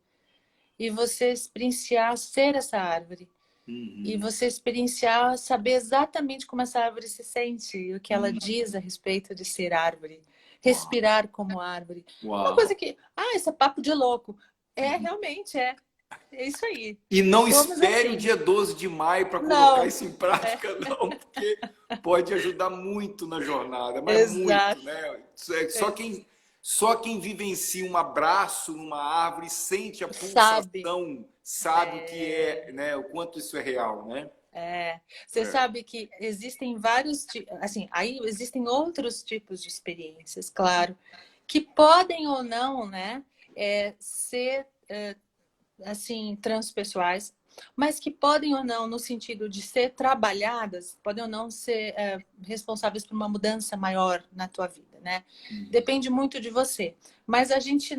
Speaker 2: e você experienciar ser essa árvore. E você experienciar, saber exatamente como essa árvore se sente e o que ela diz a respeito de ser árvore. Respirar como árvore. Uma coisa que... esse é papo de louco. Realmente é. É isso aí.
Speaker 1: E não
Speaker 2: Somos
Speaker 1: espere
Speaker 2: assim.
Speaker 1: o dia 12 de maio para colocar isso em prática, não, porque pode ajudar muito na jornada, mas muito, né? Só quem vivencia um abraço numa árvore sente a pulsação, sabe o que né? O quanto isso é real, né?
Speaker 2: Você sabe que existem vários, assim, aí existem outros tipos de experiências, claro, que podem ou não, né, ser assim, transpessoais, mas que podem ou não, no sentido de ser trabalhadas, podem ou não ser responsáveis por uma mudança maior na tua vida, né? Depende muito de você. Mas a gente,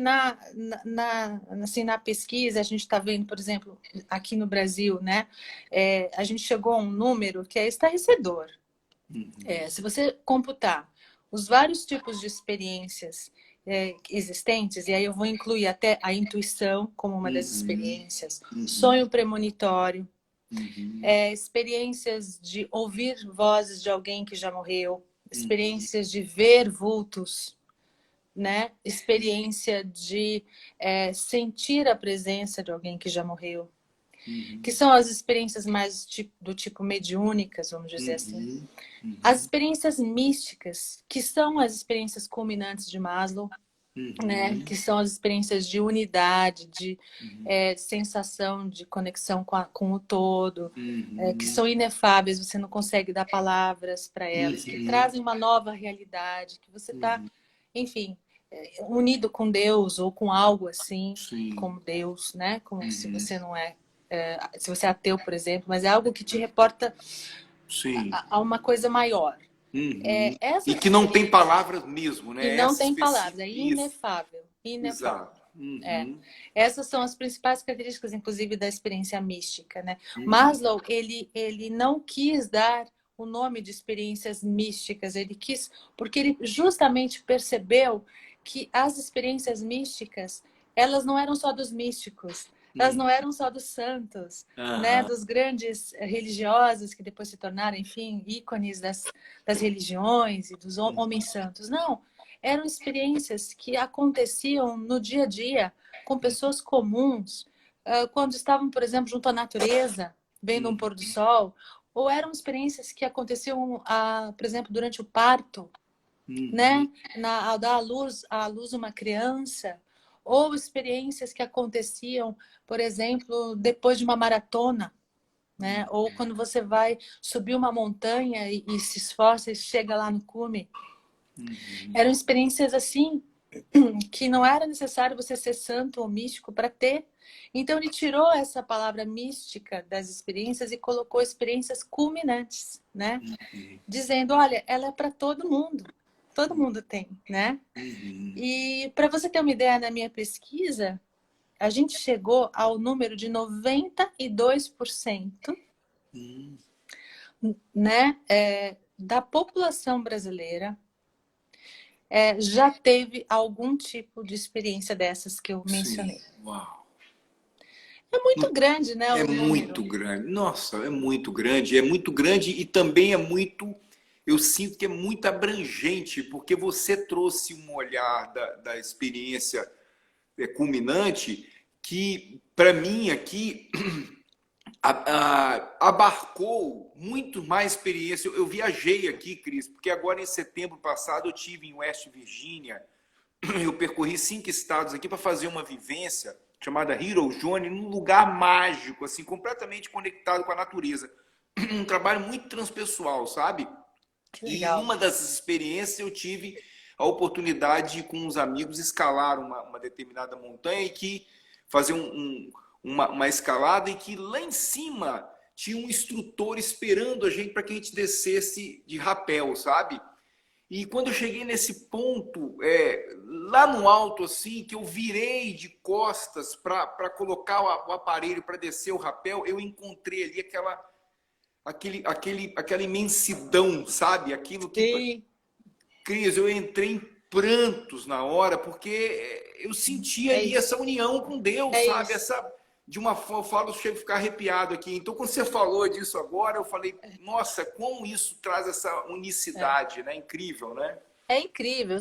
Speaker 2: assim, na pesquisa, a gente está vendo, por exemplo, aqui no Brasil, né? A gente chegou a um número que é estarrecedor. Se você computar os vários tipos de experiências existentes, e aí eu vou incluir até a intuição como uma das experiências, sonho premonitório, experiências de ouvir vozes de alguém que já morreu, experiências de ver vultos, né? Experiência de sentir a presença de alguém que já morreu, que são as experiências mais do tipo mediúnicas, vamos dizer assim. As experiências místicas, que são as experiências culminantes de Maslow, né? Que são as experiências de unidade, de sensação de conexão com o todo, que são inefáveis, você não consegue dar palavras para elas, que trazem uma nova realidade, que você está, enfim, unido com Deus ou com algo assim, como Deus, né? Como se você não se você é ateu, por exemplo, mas é algo que te reporta a uma coisa maior.
Speaker 1: Uhum. E
Speaker 2: Essas
Speaker 1: que não tem palavras mesmo,
Speaker 2: e
Speaker 1: né?
Speaker 2: não
Speaker 1: Essa
Speaker 2: tem palavras, é
Speaker 1: específica. Isso.
Speaker 2: inefável, inefável.
Speaker 1: Exato.
Speaker 2: É.
Speaker 1: Uhum.
Speaker 2: Essas são as principais características, inclusive, da experiência mística, né?
Speaker 1: Uhum.
Speaker 2: Maslow, ele não quis dar o nome de experiências místicas, ele quis, porque ele justamente percebeu que as experiências místicas, elas não eram só dos místicos, elas não eram só dos santos, né?
Speaker 1: Aham.
Speaker 2: Dos grandes religiosos que depois se tornaram, enfim, ícones das religiões e dos homens santos. Não, eram experiências que aconteciam no dia a dia com pessoas comuns, quando estavam, por exemplo, junto à natureza, vendo um pôr do sol, ou eram experiências que aconteciam, por exemplo, durante o parto,
Speaker 1: Uhum.
Speaker 2: né? Ao dar à luz uma criança, ou experiências que aconteciam, por exemplo, depois de uma maratona, né? Ou quando você vai subir uma montanha e se esforça e chega lá no cume.
Speaker 1: Uhum.
Speaker 2: Eram experiências assim que não era necessário você ser santo ou místico para ter. Então ele tirou essa palavra mística das experiências e colocou experiências culminantes, né? Dizendo, olha, ela é para todo mundo tem, né?
Speaker 1: Uhum.
Speaker 2: E para você ter uma ideia, na minha pesquisa, a gente chegou ao número de 92%,
Speaker 1: Uhum.
Speaker 2: né, da população brasileira já teve algum tipo de experiência dessas que eu
Speaker 1: Sim.
Speaker 2: mencionei.
Speaker 1: Uau.
Speaker 2: É muito grande, né,
Speaker 1: É
Speaker 2: o número.
Speaker 1: muito grande. Nossa, é muito grande. É muito grande e também é muito. Eu sinto que é muito abrangente, porque você trouxe um olhar da experiência culminante que, para mim, aqui abarcou muito mais experiência. Eu viajei aqui, Cris, porque agora em setembro passado eu tive em West Virginia. Eu percorri 5 estados aqui para fazer uma vivência chamada Hero Journey, num lugar mágico, assim, completamente conectado com a natureza. Um trabalho muito transpessoal, sabe?
Speaker 2: Que
Speaker 1: E em
Speaker 2: legal.
Speaker 1: uma dessas experiências eu tive a oportunidade de, com uns amigos, escalar uma determinada montanha e que fazer uma escalada e que lá em cima tinha um instrutor esperando a gente para que a gente descesse de rapel, sabe? E quando eu cheguei nesse ponto, lá no alto, assim, que eu virei de costas para colocar o aparelho para descer o rapel, eu encontrei ali aquela imensidão, sabe? Aquilo que,
Speaker 2: Sim,
Speaker 1: Cris, eu entrei em prantos na hora, porque eu senti
Speaker 2: é
Speaker 1: ali essa
Speaker 2: isso.
Speaker 1: união com Deus,
Speaker 2: É
Speaker 1: sabe?
Speaker 2: isso.
Speaker 1: Essa, de uma forma, eu falo, chego a ficar arrepiado aqui. Então, quando você falou disso agora, eu falei, nossa, como isso traz essa
Speaker 2: É.
Speaker 1: unicidade, né? Incrível, né?
Speaker 2: É incrível.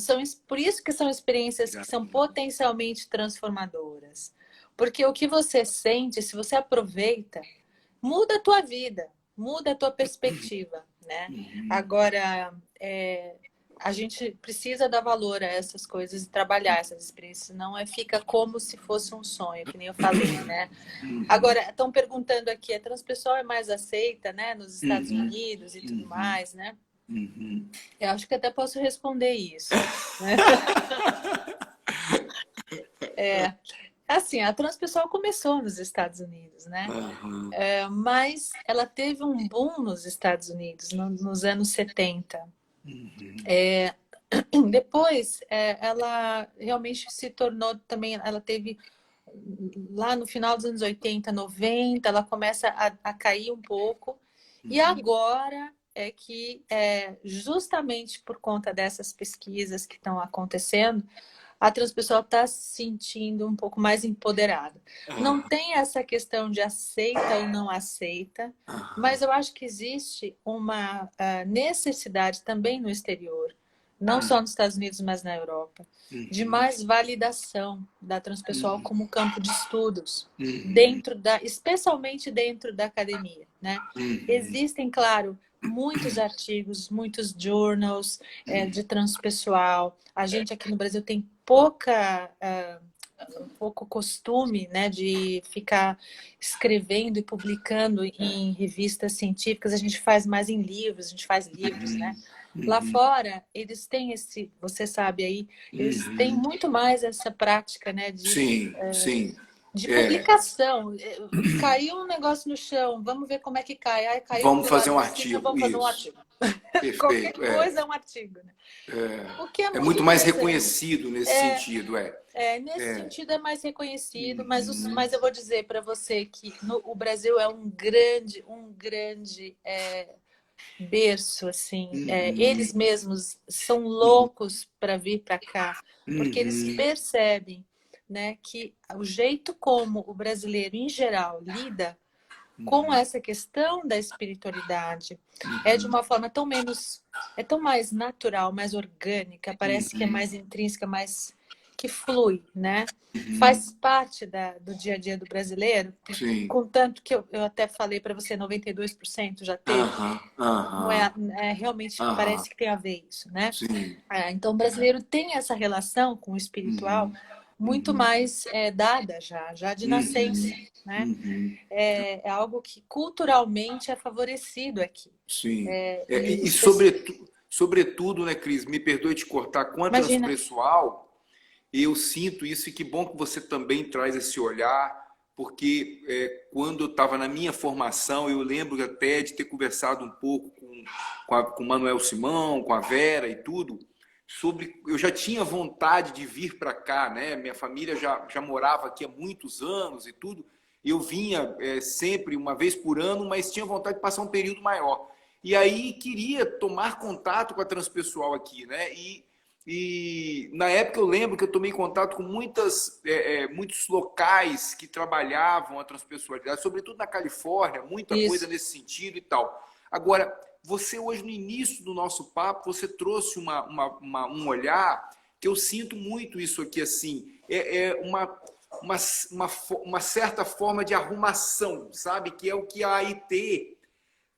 Speaker 2: Por isso que são experiências que
Speaker 1: Obrigado.
Speaker 2: são potencialmente transformadoras. Porque o que você sente, se você aproveita, muda a tua vida, muda a tua perspectiva, né?
Speaker 1: Uhum.
Speaker 2: Agora, a gente precisa dar valor a essas coisas e trabalhar essas experiências, senão fica como se fosse um sonho, que nem eu falei, né?
Speaker 1: Uhum.
Speaker 2: Agora, estão perguntando aqui, a transpessoal é mais aceita, né, nos Estados
Speaker 1: Uhum.
Speaker 2: Unidos e tudo
Speaker 1: Uhum.
Speaker 2: mais, né?
Speaker 1: Uhum.
Speaker 2: Eu acho que até posso responder isso, né? Assim, a transpessoal começou nos Estados Unidos, né?
Speaker 1: Aham.
Speaker 2: Mas ela teve um boom nos Estados Unidos, nos anos 70.
Speaker 1: Uhum.
Speaker 2: Depois, ela realmente se tornou também, ela teve lá no final dos anos 80, 90, ela começa a cair um pouco. E
Speaker 1: Uhum.
Speaker 2: agora é que, justamente por conta dessas pesquisas que estão acontecendo, a transpessoal está se sentindo um pouco mais empoderada. Não
Speaker 1: Ah,
Speaker 2: tem essa questão de aceita ou não aceita,
Speaker 1: aham.
Speaker 2: mas eu acho que existe uma necessidade também no exterior, não
Speaker 1: Uhum.
Speaker 2: só nos Estados Unidos, mas na Europa, de
Speaker 1: Uhum.
Speaker 2: mais validação da transpessoal
Speaker 1: Uhum.
Speaker 2: como campo de estudos,
Speaker 1: Uhum.
Speaker 2: especialmente dentro da academia, né?
Speaker 1: Uhum.
Speaker 2: Existem, claro, muitos artigos, muitos journals de transpessoal. A gente aqui no Brasil tem pouco costume, né, de ficar escrevendo e publicando em revistas científicas. A gente faz mais em livros, a gente faz livros, né? Lá
Speaker 1: Uhum.
Speaker 2: fora, eles têm você sabe aí, eles têm
Speaker 1: Uhum.
Speaker 2: muito mais essa prática, né, de
Speaker 1: Sim, sim.
Speaker 2: de
Speaker 1: É,
Speaker 2: publicação. Caiu um negócio no chão, vamos ver como é que cai. Aí caiu
Speaker 1: vamos
Speaker 2: do
Speaker 1: fazer
Speaker 2: lado
Speaker 1: um
Speaker 2: de cima,
Speaker 1: artigo,
Speaker 2: vamos fazer um
Speaker 1: isso.
Speaker 2: artigo. Qualquer
Speaker 1: Perfeito,
Speaker 2: coisa é um artigo, né? O que é
Speaker 1: é
Speaker 2: muito
Speaker 1: muito mais
Speaker 2: interessante.
Speaker 1: reconhecido nesse sentido,
Speaker 2: Nesse
Speaker 1: é.
Speaker 2: sentido é mais reconhecido,
Speaker 1: Uhum,
Speaker 2: mas eu vou dizer para você que o Brasil é um grande berço, assim.
Speaker 1: uhum,
Speaker 2: Eles mesmos são loucos para vir para cá, porque eles
Speaker 1: uhum,
Speaker 2: percebem, né, que o jeito como o brasileiro, em geral, lida com essa questão da espiritualidade é de
Speaker 1: uhum,
Speaker 2: uma forma é tão mais natural, mais orgânica, parece que é
Speaker 1: uhum,
Speaker 2: mais intrínseca, mais que flui, né?
Speaker 1: uhum.
Speaker 2: Faz parte do dia a dia do brasileiro,
Speaker 1: Sim.
Speaker 2: contanto que eu até falei para você, 92% já teve,
Speaker 1: Aham,
Speaker 2: não
Speaker 1: aham,
Speaker 2: realmente
Speaker 1: aham.
Speaker 2: parece que tem a ver isso, né?
Speaker 1: Sim.
Speaker 2: Então, o brasileiro tem essa relação com o espiritual
Speaker 1: Uhum,
Speaker 2: muito
Speaker 1: uhum,
Speaker 2: mais dada já de nascença,
Speaker 1: uhum,
Speaker 2: né?
Speaker 1: uhum.
Speaker 2: É algo que culturalmente é favorecido aqui.
Speaker 1: Sim.
Speaker 2: E
Speaker 1: E sobretudo, né, Cris, me perdoe te cortar, com a
Speaker 2: imagina,
Speaker 1: transpessoal, eu sinto isso e que bom que você também traz esse olhar, porque quando eu estava na minha formação, eu lembro até de ter conversado um pouco com o Manuel Simão, com a Vera e tudo, sobre. Eu já tinha vontade de vir para cá, né? Minha família já morava aqui há muitos anos e tudo. Eu vinha sempre, uma vez por ano, mas tinha vontade de passar um período maior. E aí queria tomar contato com a transpessoal aqui, né? E na época eu lembro que eu tomei contato com muitos locais que trabalhavam a transpessoalidade, sobretudo na Califórnia, muita coisa
Speaker 2: isso.
Speaker 1: nesse sentido e tal. Agora, você hoje no início do nosso papo, você trouxe um olhar que eu sinto muito isso aqui assim, uma, uma certa forma de arrumação, sabe? Que é o que a AIT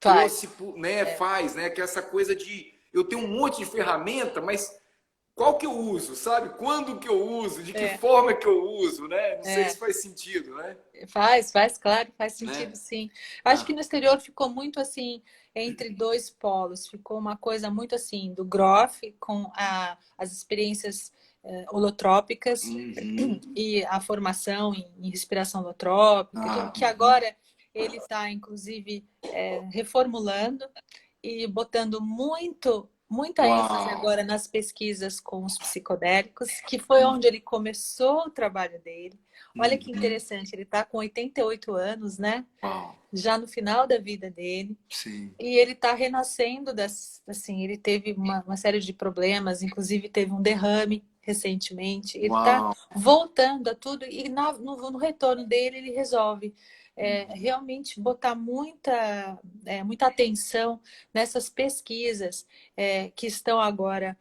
Speaker 1: trouxe,
Speaker 2: Faz.
Speaker 1: né,
Speaker 2: É,
Speaker 1: faz, né? Que é essa coisa de eu tenho um monte de ferramenta, mas qual que eu uso, sabe? Quando que eu uso, de que
Speaker 2: é,
Speaker 1: forma que eu uso, né? Não sei se
Speaker 2: é.
Speaker 1: faz sentido, né?
Speaker 2: Claro, faz
Speaker 1: Né?
Speaker 2: sentido, sim. Acho que
Speaker 1: Ah,
Speaker 2: no exterior ficou muito assim, entre dois polos. Ficou uma coisa muito assim, do Groff, com as experiências holotrópicas
Speaker 1: uhum,
Speaker 2: e a formação em respiração holotrópica, e tudo que
Speaker 1: uhum,
Speaker 2: agora ele está, inclusive, reformulando e botando muita ênfase
Speaker 1: uau,
Speaker 2: agora nas pesquisas com os psicodélicos, que foi onde ele começou o trabalho dele. Olha que
Speaker 1: uhum,
Speaker 2: interessante, ele está com 88 anos, né?
Speaker 1: uau,
Speaker 2: Já no final da vida dele.
Speaker 1: sim,
Speaker 2: E ele está renascendo, assim, ele teve uma série de problemas, inclusive teve um derrame recentemente. Ele está
Speaker 1: uau,
Speaker 2: voltando a tudo e no retorno dele ele resolve realmente botar muita atenção nessas pesquisas que estão agora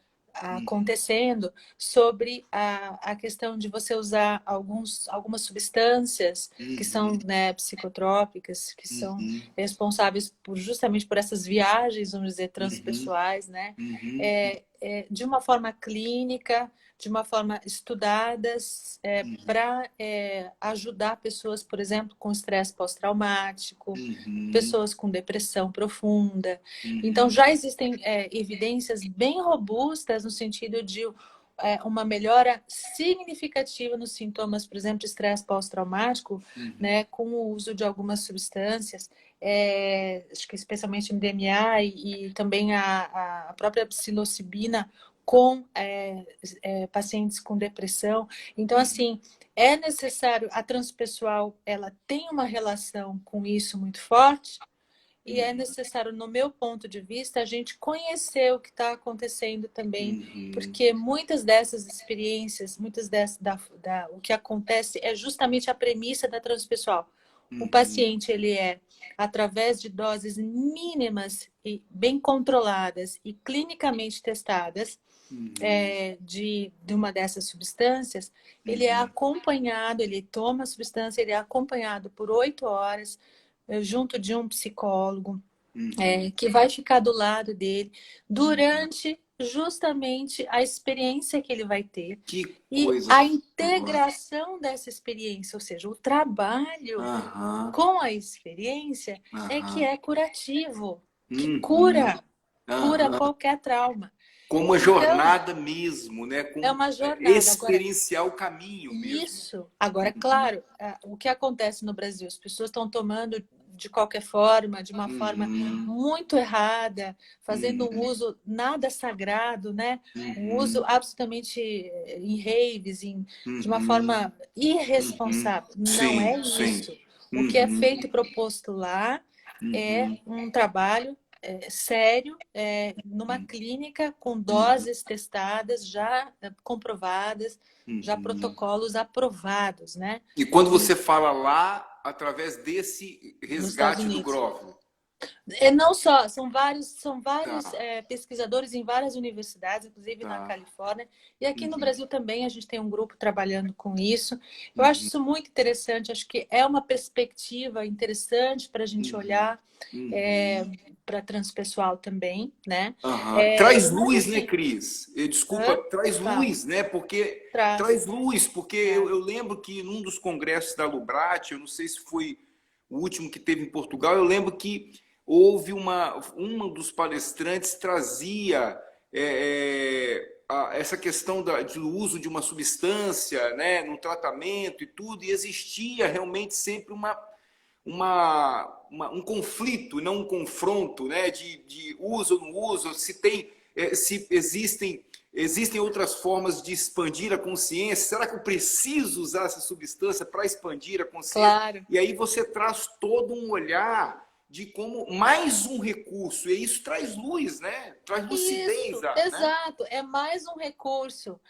Speaker 1: uhum,
Speaker 2: acontecendo sobre a questão de você usar algumas substâncias que
Speaker 1: uhum,
Speaker 2: são, né, psicotrópicas, que são
Speaker 1: uhum,
Speaker 2: responsáveis justamente por essas viagens, vamos dizer,
Speaker 1: uhum,
Speaker 2: transpessoais, né?
Speaker 1: uhum,
Speaker 2: De uma forma clínica, de uma forma estudadas, para ajudar pessoas, por exemplo, com estresse pós-traumático,
Speaker 1: uhum,
Speaker 2: pessoas com depressão profunda. Então,
Speaker 1: uhum,
Speaker 2: já existem evidências bem robustas no sentido de uma melhora significativa nos sintomas, por exemplo, de estresse pós-traumático,
Speaker 1: uhum,
Speaker 2: né, com o uso de algumas substâncias, acho que especialmente MDMA e também a própria psilocibina com pacientes com depressão. Então,
Speaker 1: uhum,
Speaker 2: assim, é necessário, a transpessoal, ela tem uma relação com isso muito forte, e é
Speaker 1: uhum,
Speaker 2: necessário, no meu ponto de vista, a gente conhecer o que está acontecendo também,
Speaker 1: uhum,
Speaker 2: porque muitas dessas experiências, o que acontece é justamente a premissa da transpessoal. O
Speaker 1: uhum,
Speaker 2: paciente, ele através de doses mínimas e bem controladas e clinicamente testadas,
Speaker 1: uhum,
Speaker 2: de uma dessas substâncias, ele é
Speaker 1: uhum,
Speaker 2: acompanhado, ele toma a substância, ele é acompanhado por 8 horas, junto de um psicólogo,
Speaker 1: uhum,
Speaker 2: que vai ficar do lado dele
Speaker 1: uhum.
Speaker 2: durante justamente a experiência que ele vai ter
Speaker 1: Que
Speaker 2: e
Speaker 1: coisa
Speaker 2: a
Speaker 1: boa.
Speaker 2: integração dessa experiência, ou seja, o trabalho
Speaker 1: Aham,
Speaker 2: com a experiência é que
Speaker 1: aham,
Speaker 2: é curativo, que
Speaker 1: uhum,
Speaker 2: cura
Speaker 1: aham,
Speaker 2: qualquer trauma.
Speaker 1: Como uma
Speaker 2: Então,
Speaker 1: jornada mesmo, né?
Speaker 2: é
Speaker 1: Com
Speaker 2: uma jornada. Agora,
Speaker 1: experienciar o caminho mesmo.
Speaker 2: isso. Agora, claro, o que acontece no Brasil? As pessoas estão tomando de qualquer forma, de uma forma
Speaker 1: Uhum,
Speaker 2: muito errada, fazendo um
Speaker 1: uhum,
Speaker 2: uso nada sagrado, né? Um uso
Speaker 1: uhum,
Speaker 2: absolutamente em raves, de uma
Speaker 1: uhum,
Speaker 2: forma
Speaker 1: uhum.
Speaker 2: irresponsável. Não
Speaker 1: Sim,
Speaker 2: é
Speaker 1: sim.
Speaker 2: isso. O que é
Speaker 1: Uhum,
Speaker 2: feito e proposto lá é
Speaker 1: uhum,
Speaker 2: um trabalho sério, numa clínica com
Speaker 1: uhum,
Speaker 2: doses testadas, já comprovadas, já
Speaker 1: uhum.
Speaker 2: protocolos aprovados, né?
Speaker 1: E quando
Speaker 2: E
Speaker 1: você fala lá, através desse
Speaker 2: nos Estados
Speaker 1: resgate do
Speaker 2: Unidos.
Speaker 1: Grove.
Speaker 2: Não só, são
Speaker 1: Tá,
Speaker 2: vários pesquisadores em várias universidades, inclusive na
Speaker 1: tá.
Speaker 2: Califórnia, e aqui no
Speaker 1: Uhum,
Speaker 2: Brasil também a gente tem um grupo trabalhando com isso. Eu acho
Speaker 1: uhum,
Speaker 2: isso muito interessante, acho que é uma perspectiva interessante para a gente
Speaker 1: uhum,
Speaker 2: olhar
Speaker 1: uhum.
Speaker 2: para transpessoal também, né?
Speaker 1: Aham. Traz
Speaker 2: Mas
Speaker 1: luz, né,
Speaker 2: assim,
Speaker 1: Cris? Desculpa,
Speaker 2: hã?
Speaker 1: traz
Speaker 2: Fala,
Speaker 1: luz, né? Porque
Speaker 2: traz.
Speaker 1: traz luz, porque
Speaker 2: É.
Speaker 1: eu lembro que num dos congressos da Lubrat, eu não sei se foi o último que teve em Portugal, eu lembro que houve uma dos palestrantes trazia essa questão do uso de uma substância, né, no tratamento e tudo, e existia realmente sempre um conflito, não um confronto, né, de uso ou não uso, se tem, se existem outras formas de expandir a consciência. Será que eu preciso usar essa substância para expandir a consciência?
Speaker 2: Claro.
Speaker 1: E aí você traz todo um olhar de como mais um recurso, e isso traz luz, né? Traz lucidez,
Speaker 2: Isso,
Speaker 1: né?
Speaker 2: exato. É mais um recurso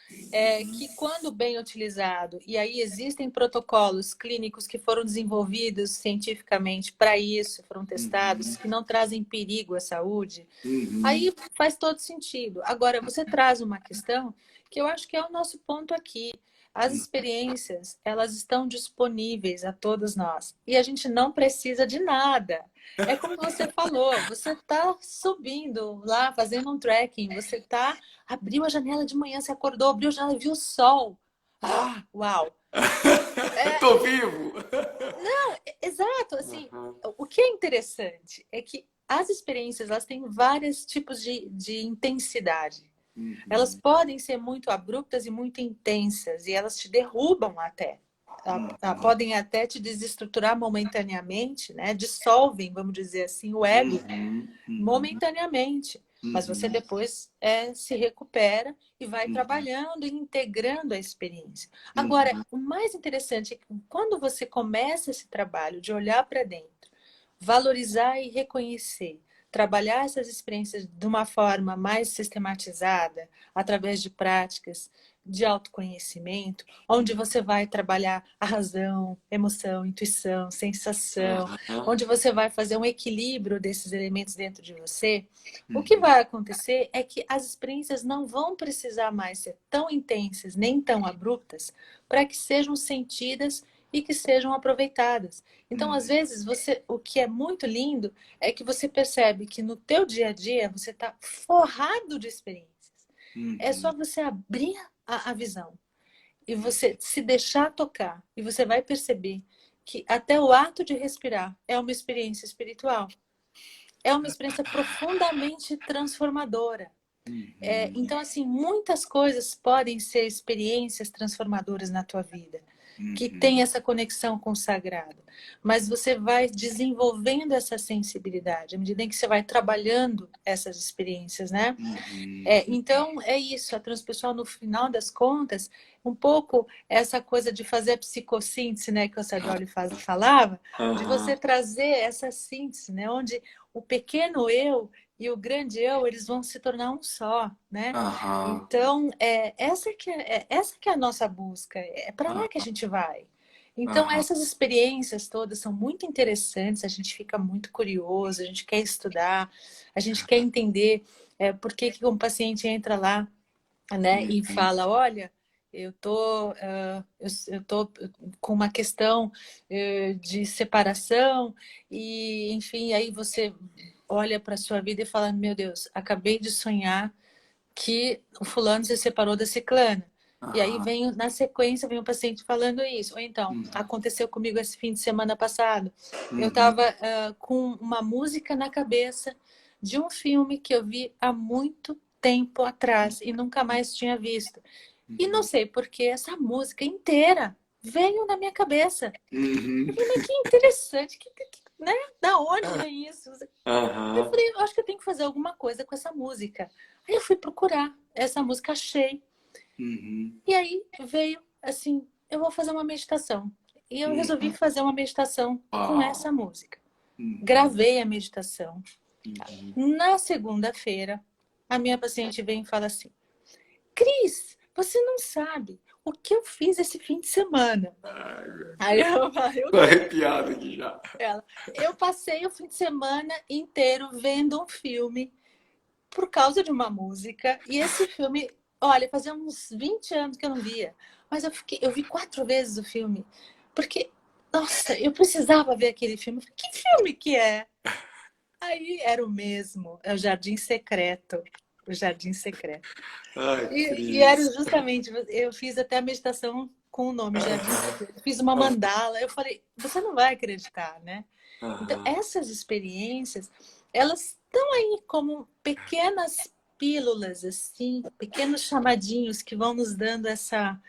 Speaker 2: que, quando bem utilizado, e aí existem protocolos clínicos que foram desenvolvidos cientificamente para isso, foram testados, que não trazem perigo à saúde,
Speaker 1: Uhum,
Speaker 2: aí faz todo sentido. Agora, você traz uma questão que eu acho que é o nosso ponto aqui. As experiências, elas estão disponíveis a todos nós. E a gente não precisa de nada. É como você falou, você está subindo lá, fazendo um trekking, você tá, abriu a janela de manhã, você acordou, abriu a janela e viu o sol. Ah, uau!
Speaker 1: tô vivo.
Speaker 2: Exato, assim,
Speaker 1: Uhum,
Speaker 2: o que é interessante é que as experiências, elas têm vários tipos de intensidade. Elas
Speaker 1: uhum,
Speaker 2: podem ser muito abruptas e muito intensas, e elas te derrubam até. Podem até te desestruturar momentaneamente, né? Dissolvem, vamos dizer assim, o ego
Speaker 1: uhum, uhum,
Speaker 2: momentaneamente. Mas você
Speaker 1: uhum,
Speaker 2: depois se recupera e vai
Speaker 1: uhum,
Speaker 2: trabalhando e integrando a experiência. Agora,
Speaker 1: uhum,
Speaker 2: o mais interessante é que quando você começa esse trabalho de olhar para dentro, valorizar e reconhecer, trabalhar essas experiências de uma forma mais sistematizada, através de práticas de autoconhecimento, onde você vai trabalhar a razão, emoção, intuição, sensação,
Speaker 1: aham,
Speaker 2: onde você vai fazer um equilíbrio desses elementos dentro de você, o que
Speaker 1: uhum,
Speaker 2: vai acontecer é que as experiências não vão precisar mais ser tão intensas nem tão abruptas para que sejam sentidas e que sejam aproveitadas. Então, às
Speaker 1: uhum,
Speaker 2: vezes, o que é muito lindo é que você percebe que no teu dia a dia você está forrado de experiências. É só
Speaker 1: uhum,
Speaker 2: você abrir a visão e você se deixar tocar e você vai perceber que até o ato de respirar é uma experiência espiritual. É uma experiência profundamente transformadora.
Speaker 1: uhum,
Speaker 2: Então, assim, muitas coisas podem ser experiências transformadoras na tua vida, que tem
Speaker 1: uhum,
Speaker 2: essa conexão com o sagrado. Mas você vai desenvolvendo essa sensibilidade à medida em que você vai trabalhando essas experiências, né?
Speaker 1: uhum,
Speaker 2: Então, é isso, a transpessoal, no final das contas, um pouco essa coisa de fazer a psicossíntese, né, que o Sardioli falava, de você
Speaker 1: aham,
Speaker 2: trazer essa síntese, né, onde o pequeno eu e o grande eu, eles vão se tornar um só, né?
Speaker 1: aham,
Speaker 2: Então, essa que é a nossa busca, é para lá que a gente vai. Então,
Speaker 1: aham,
Speaker 2: essas experiências todas são muito interessantes, a gente fica muito curioso, a gente quer estudar, a gente quer entender por que que um paciente entra lá, né, e
Speaker 1: uhum,
Speaker 2: fala, olha, eu tô com uma questão de separação e, enfim, aí você olha para a sua vida e fala, meu Deus, acabei de sonhar que o fulano se separou da ciclana. E aí
Speaker 1: aham,
Speaker 2: vem, na sequência, vem o paciente falando isso. Ou então,
Speaker 1: uhum,
Speaker 2: aconteceu comigo esse fim de semana passado. Eu
Speaker 1: uhum,
Speaker 2: estava com uma música na cabeça de um filme que eu vi há muito tempo atrás e nunca mais tinha visto. E não sei porque essa música inteira veio na minha cabeça.
Speaker 1: Uhum.
Speaker 2: Eu falei, mas que interessante, né? Da onde vem isso? Eu
Speaker 1: Aham.
Speaker 2: falei, eu acho que eu tenho que fazer alguma coisa com essa música. Aí eu fui procurar essa música, achei.
Speaker 1: Uhum.
Speaker 2: E aí veio assim, eu vou fazer uma meditação. E eu resolvi
Speaker 1: Uhum.
Speaker 2: fazer uma meditação com essa
Speaker 1: Uau.
Speaker 2: música.
Speaker 1: Uhum.
Speaker 2: Gravei a meditação.
Speaker 1: Uhum.
Speaker 2: Na segunda-feira, a minha paciente vem e fala assim: Cris, você não sabe o que eu fiz esse fim de semana.
Speaker 1: Ai,
Speaker 2: Aí eu falei, o
Speaker 1: tô
Speaker 2: quê?
Speaker 1: arrepiado aqui já.
Speaker 2: Ela, eu passei o fim de semana inteiro vendo um filme por causa de uma música. E esse filme, olha, fazia uns 20 anos que eu não via. Mas eu vi 4 vezes o filme. Porque, nossa, eu precisava ver aquele filme. Que filme que é? Aí era o mesmo, é o Jardim Secreto. O Jardim Secreto.
Speaker 1: Ai,
Speaker 2: E era
Speaker 1: Cris.
Speaker 2: justamente, eu fiz até a meditação com o nome Jardim Secreto. Fiz uma mandala. Eu falei, você não vai acreditar, né? Então,
Speaker 1: Aham.
Speaker 2: essas experiências, elas estão aí como pequenas pílulas, assim, pequenos chamadinhos que vão nos dando essa,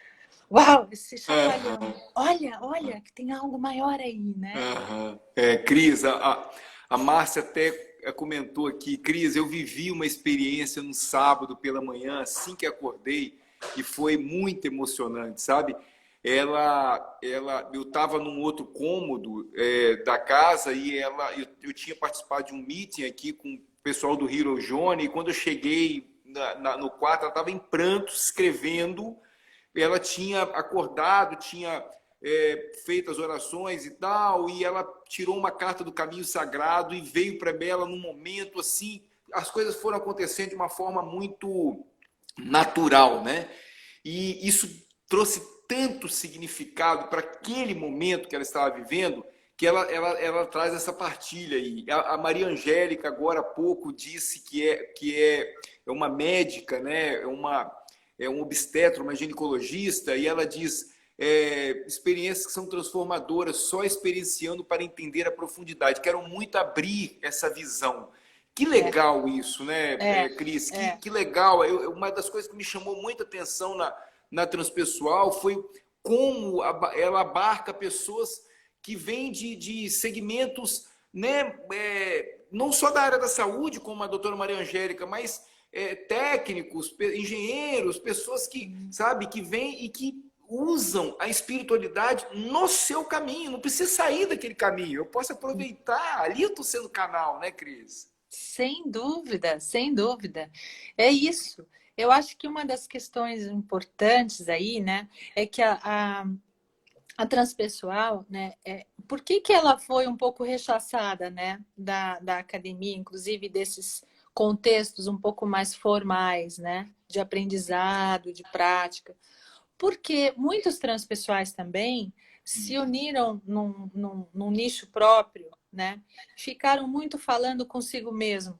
Speaker 2: uau, esse chacoalhão.
Speaker 1: Aham.
Speaker 2: Olha, olha, que tem algo maior aí, né?
Speaker 1: Aham. Cris, a Márcia até comentou aqui, Cris, eu vivi uma experiência no sábado pela manhã, assim que acordei, e foi muito emocionante, sabe? Eu estava num outro cômodo da casa e eu tinha participado de um meeting aqui com o pessoal do Hero Johnny, e quando eu cheguei no quarto, ela estava em prantos, escrevendo. Ela tinha acordado, tinha feito as orações e tal, e ela tirou uma carta do caminho sagrado e veio para ela num momento assim, as coisas foram acontecendo de uma forma muito natural, né? E isso trouxe tanto significado para aquele momento que ela estava vivendo, que ela traz essa partilha aí. A Maria Angélica, agora há pouco, disse é uma médica, né? É um obstetra, uma ginecologista, e ela diz experiências que são transformadoras, só experienciando para entender a profundidade. Quero muito abrir essa visão. Que
Speaker 2: É,
Speaker 1: legal isso, né,
Speaker 2: é,
Speaker 1: Cris?
Speaker 2: é.
Speaker 1: Que legal. Uma das coisas que me chamou muita atenção na transpessoal foi como ela abarca pessoas que vêm de segmentos, né, não só da área da saúde, como a doutora Maria Angélica, mas técnicos, engenheiros, pessoas que, sabe, que vêm e que usam a espiritualidade no seu caminho. Não precisa sair daquele caminho. Eu posso aproveitar. Ali eu estou sendo canal, né, Cris?
Speaker 2: Sem dúvida, sem dúvida. É isso. Eu acho que uma das questões importantes aí, né, é que a transpessoal, né, por que que ela foi um pouco rechaçada, né, da academia, inclusive desses contextos um pouco mais formais, né, de aprendizado, de prática? Porque muitos transpessoais também se uniram num nicho próprio, né? Ficaram muito falando consigo mesmo.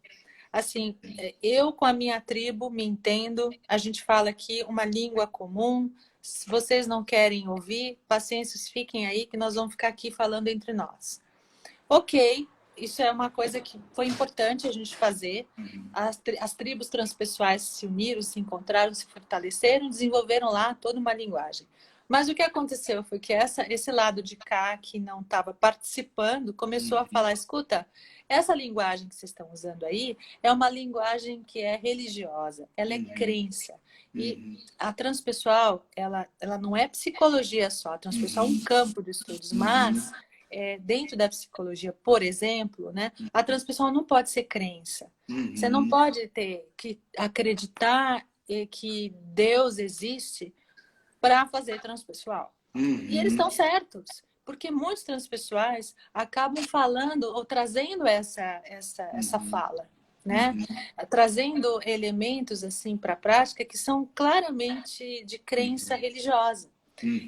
Speaker 2: Assim, eu com a minha tribo me entendo, a gente fala aqui uma língua comum. Se vocês não querem ouvir, paciências, fiquem aí que nós vamos ficar aqui falando entre nós. Ok, isso é uma coisa que foi importante a gente fazer. As tribos transpessoais se uniram, se encontraram, se fortaleceram, desenvolveram lá toda uma linguagem. Mas o que aconteceu foi que esse lado de cá, que não estava participando, começou a falar: escuta, essa linguagem que vocês estão usando aí é uma linguagem que é religiosa, ela é crença. E a transpessoal, ela não é psicologia só, a transpessoal é um campo de estudos, mas dentro da psicologia, por exemplo, né, a transpessoal não pode ser crença. Você não pode ter que acreditar que Deus existe para fazer transpessoal. E eles estão certos, porque muitos transpessoais acabam falando ou trazendo essa fala, né? Trazendo elementos assim para a prática que são claramente de crença religiosa.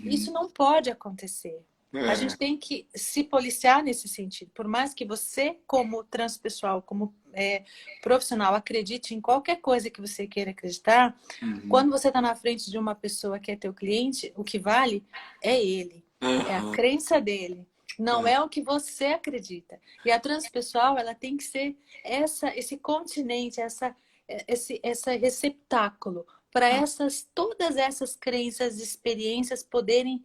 Speaker 2: Isso não pode acontecer. A gente tem que se policiar nesse sentido. Por mais que você, como transpessoal, como profissional, acredite em qualquer coisa que você queira acreditar, quando você está na frente de uma pessoa que é teu cliente, o que vale é ele, é a crença dele. Não é o que você acredita. E a transpessoal, ela tem que ser esse continente, esse receptáculo para todas essas crenças e experiências poderem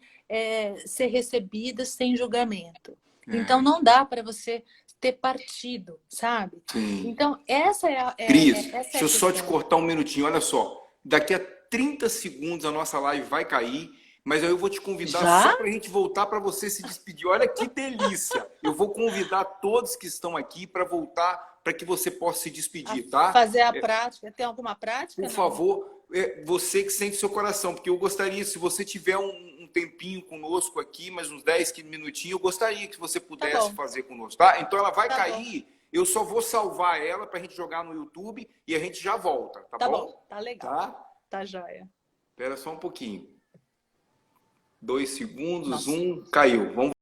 Speaker 2: ser recebidas sem julgamento. Então, não dá para você ter partido, sabe?
Speaker 1: Sim.
Speaker 2: Então, essa é a
Speaker 1: Cris,
Speaker 2: essa é a
Speaker 1: deixa eu só te
Speaker 2: questão.
Speaker 1: cortar um minutinho. Olha só, daqui a 30 segundos a nossa live vai cair, mas aí eu vou te convidar
Speaker 2: Já?
Speaker 1: só para a gente voltar para você se despedir. Olha que delícia! Eu vou convidar todos que estão aqui para voltar, para que você possa se despedir, tá?
Speaker 2: Fazer a prática. Tem alguma prática?
Speaker 1: Por
Speaker 2: Não.
Speaker 1: favor, você que sente seu coração, porque eu gostaria, se você tiver um tempinho conosco aqui, mais uns 10, 15 minutinhos, eu gostaria que você pudesse fazer conosco, tá? Então ela vai cair, eu só vou salvar ela para a gente jogar no YouTube e a gente já volta, tá bom?
Speaker 2: Tá bom, tá legal.
Speaker 1: Tá?
Speaker 2: Tá joia.
Speaker 1: Espera só um pouquinho. 2 segundos,
Speaker 2: Nossa.
Speaker 1: caiu. Vamos